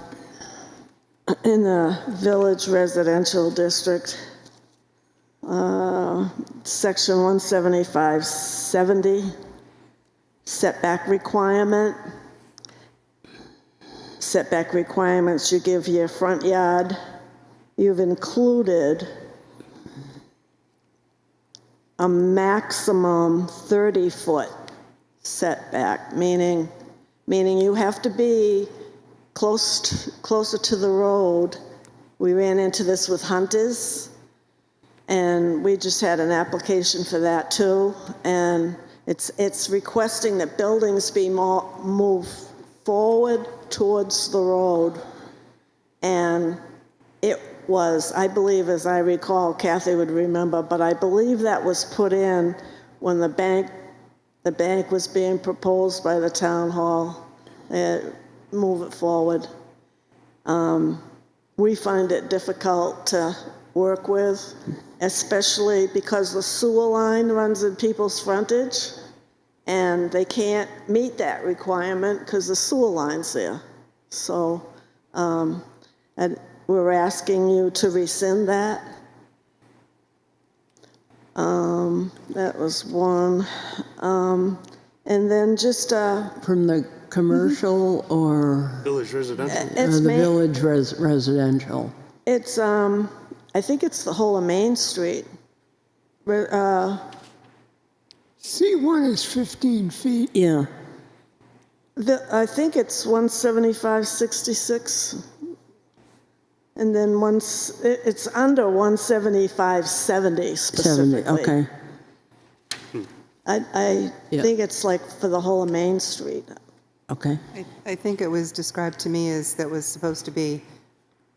in the village residential district, section 175-70, setback requirement. Setback requirements you give your front yard. You've included a maximum 30-foot setback, meaning you have to be closer to the road. We ran into this with Hunters, and we just had an application for that too. And it's requesting that buildings be moved forward towards the road. And it was, I believe, as I recall, Kathy would remember, but I believe that was put in when the bank was being proposed by the town hall. Move it forward. We find it difficult to work with, especially because the sewer line runs in people's frontage, and they can't meet that requirement because the sewer line's there. So and we're asking you to rescind that. That was one. And then just... From the commercial or? Village residential. The village residential. It's, I think it's the whole of Main Street. C1 is 15 feet. Yeah. I think it's 175-66. And then it's under 175-70 specifically. 70, okay. I think it's like for the whole of Main Street. Okay. I think it was described to me as that was supposed to be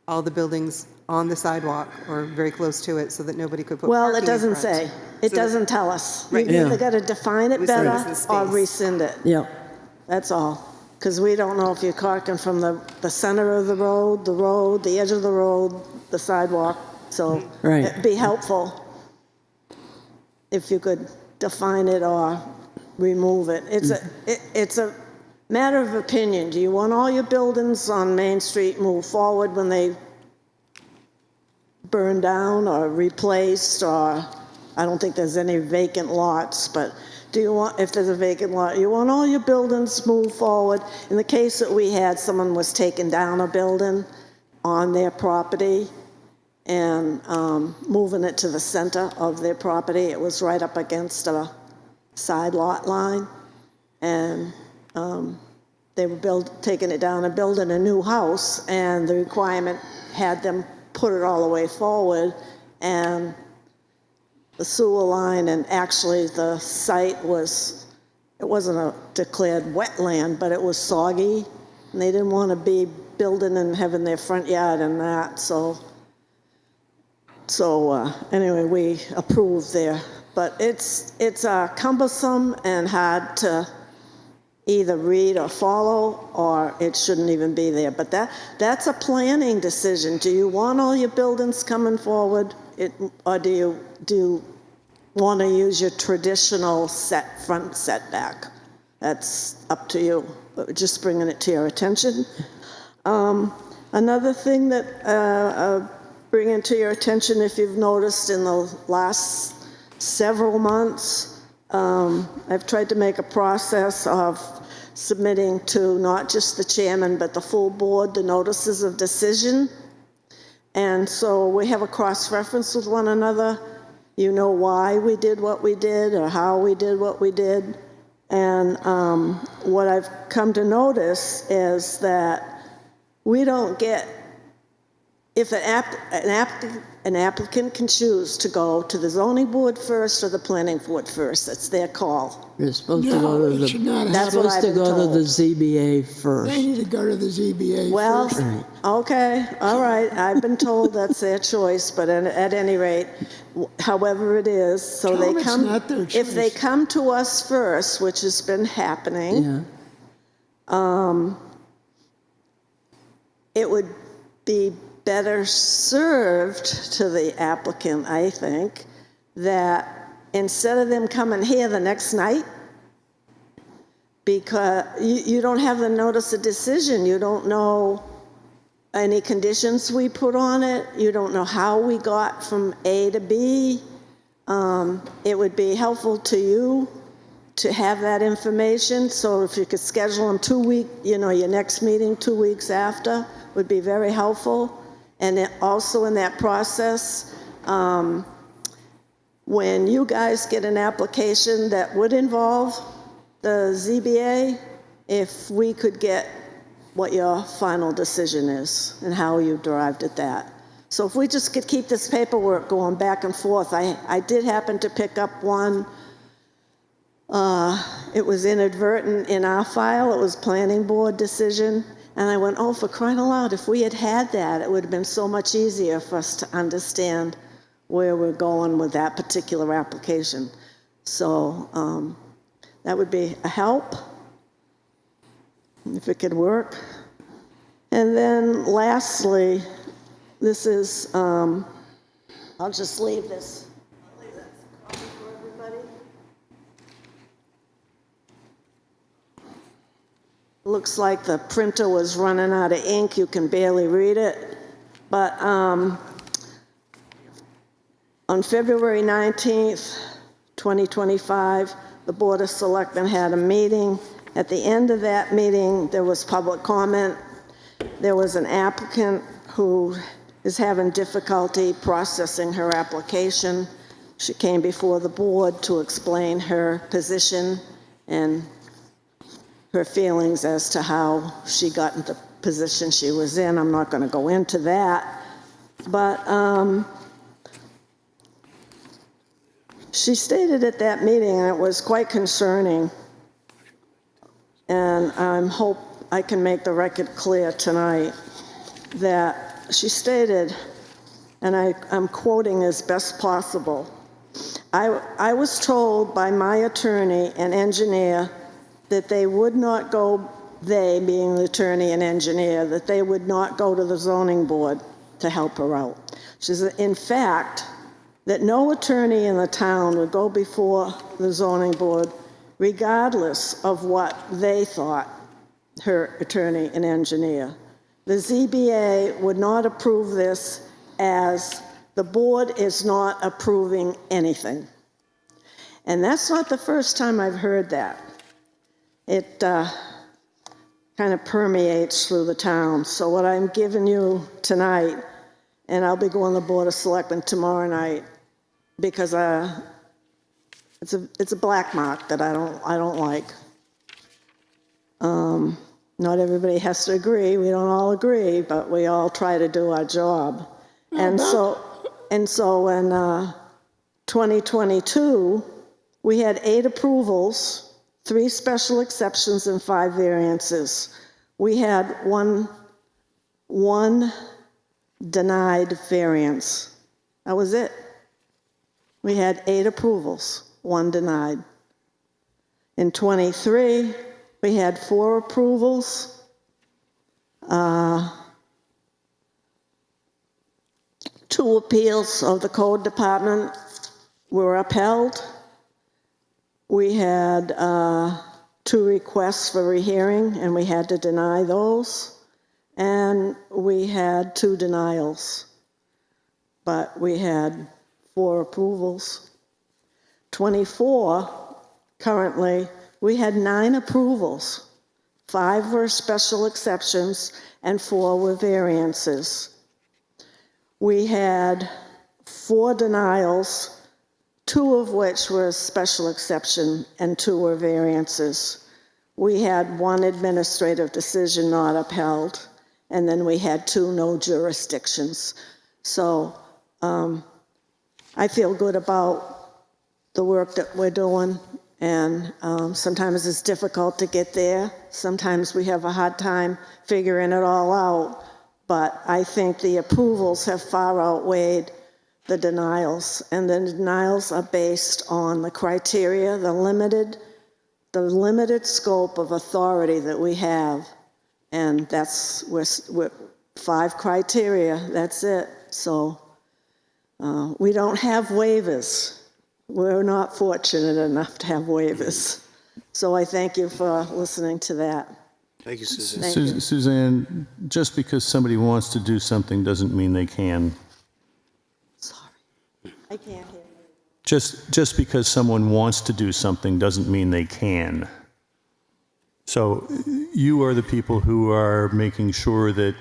all the buildings on the sidewalk or very close to it so that nobody could put Well, parking it doesn't in front. say. It doesn't tell us. Right. You've either got to define it It said it better was the or space. rescind it. Yeah. That's all. Because we don't know if you're talking from the center of the road, the edge of the road, the sidewalk. So Right. it'd be helpful if you could define it or remove it. It's a matter of opinion. Do you want all your buildings on Main Street move forward when they burn down or replaced, or I don't think there's any vacant lots, but do you want, if there's a vacant lot, you want all your buildings moved forward? In the case that we had, someone was taking down a building on their property and moving it to the center of their property. It was right up against a side lot line, and they were taking it down and building a new house, and the requirement had them put it all the way forward, and the sewer line, and actually the site it wasn't a declared wetland, but it was soggy, and they didn't want to be building and having their front yard and that, so anyway, we approved there. But it's cumbersome and hard to either read or follow, or it shouldn't even be there. But that's a planning decision. Do you want all your buildings coming forward, or do you want to use your traditional front setback? That's up to you. But just bringing it to your attention. Another thing that bringing to your attention, if you've noticed in the last several months, I've tried to make a process of submitting to not just the chairman, but the full board, the notices of decision. And so we have a cross-reference with one another. You know why we did what we did or how we did what we did. And what I've come to notice is that we don't get, if an applicant can choose to go to the zoning board first or the planning board first, it's their call. You're supposed to go to it should not the, happen. supposed to go to the ZBA first. They need to go to the ZBA Well, first. okay, all right, I've been told that's their choice, but at any rate, however it is, so Tom, they it's come, not their if they choice. come to us first, which has been happening, Yeah. it would be better served to the applicant, I think, that instead of them coming here the next night, because you don't have the notice of decision, you don't know any conditions we put on it, you don't know how we got from A to B. It would be helpful to you to have that information, so if you could schedule them your next meeting 2 weeks after would be very helpful. And then also in that process, when you guys get an application that would involve the ZBA, if we could get what your final decision is and how you derived at that. So if we just could keep this paperwork going back and forth. I did happen to pick up one. It was inadvertent in our file. It was planning board decision. And I went, oh, for crying out loud, if we had had that, it would have been so much easier for us to understand where we're going with that particular application. So that would be a help, if it could work. And then lastly, this is, I'll just leave this. I'll leave that copy for everybody. Looks like the printer was running out of ink. You can barely read it. But on February 19th, 2025, the Board of Selectmen had a meeting. At the end of that meeting, there was public comment. There was an applicant who is having difficulty processing her application. She came before the board to explain her position and her feelings as to how she got in the position she was in. I'm not going to go into that. But she stated at that meeting, and it was quite concerning, and I hope I can make the record clear tonight, that she stated, and I'm quoting as best possible, I was told by my attorney and engineer that they would not go, they being the attorney and engineer, that they would not go to the zoning board to help her out. She said, in fact, that no attorney in the town would go before the zoning board regardless of what they thought, her attorney and engineer. The ZBA would not approve this as the the board is not approving anything. And that's not the first time I've heard that. It kind of permeates through the town. So what I'm giving you tonight, and I'll be going to the Board of Selectmen tomorrow night, because it's a black mark that I don't like. Not everybody has to agree. We don't all agree, but we all try to do our job. And so in 2022, we had 8 approvals, 3 special exceptions, and 5 variances. We had one denied variance. That was it. We had 8 approvals, 1 denied. In 23, we had 4 approvals, 2 appeals of the code department were upheld. We had 2 requests for rehearing, and we had to deny those. And we had 2 denials, but we had 4 approvals. 24, currently, we had 9 approvals. 5 were special exceptions, and 4 were variances. We had 4 denials, 2 of which were special exception and 2 were variances. We had 1 administrative decision not upheld, and then we had 2 no jurisdictions. So I feel good about the work that we're doing, and sometimes it's difficult to get there. Sometimes we have a hard time figuring it all out, but I think the approvals have far outweighed the denials, and the denials are based on the criteria, the limited scope of authority that we have, and that's we're 5 criteria, that's it. So we don't have waivers. We're not fortunate enough to have waivers. So I thank you for listening to that. Thank you, Suzanne. Thank you. Suzanne, just because somebody wants to do something doesn't mean they can. Sorry, I can't hear you. Just because someone wants to do something doesn't mean they can. So you are the people who are making sure that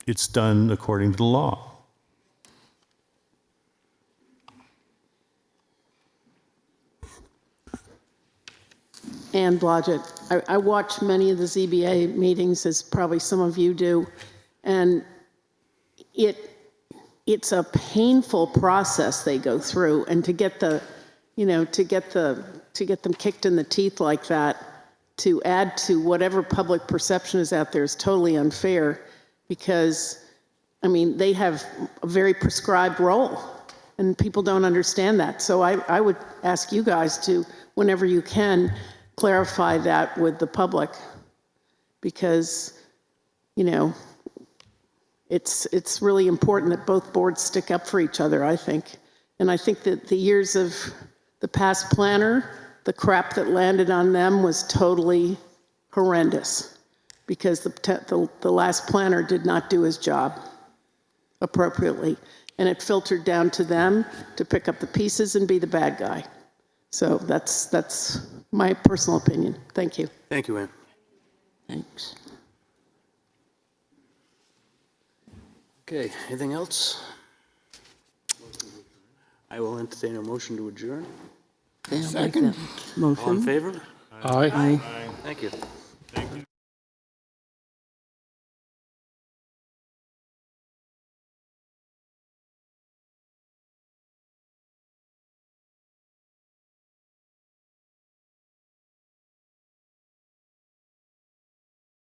it's done according to the law. Ann Blodgett. I watch many of the ZBA meetings, as probably some of you do, and it's a painful process they go through, and to get them kicked in the teeth like that, to add to whatever public perception is out there, is totally unfair, because I mean they have a very prescribed role, and people don't understand that. So I would ask you guys to, whenever you can, clarify that with the public, because it's really important that both boards stick up for each other, I think. And I think that the years of the past planner, the crap that landed on them was totally horrendous, because the last planner did not do his job appropriately, and it filtered down to them to pick up the pieces and be the bad guy. So that's my personal opinion. Thank you. Thank you, Ann. Thanks. Okay, anything else? I will entertain a motion to adjourn. Yeah, second. Motion. All in favor? Aye. Thank you.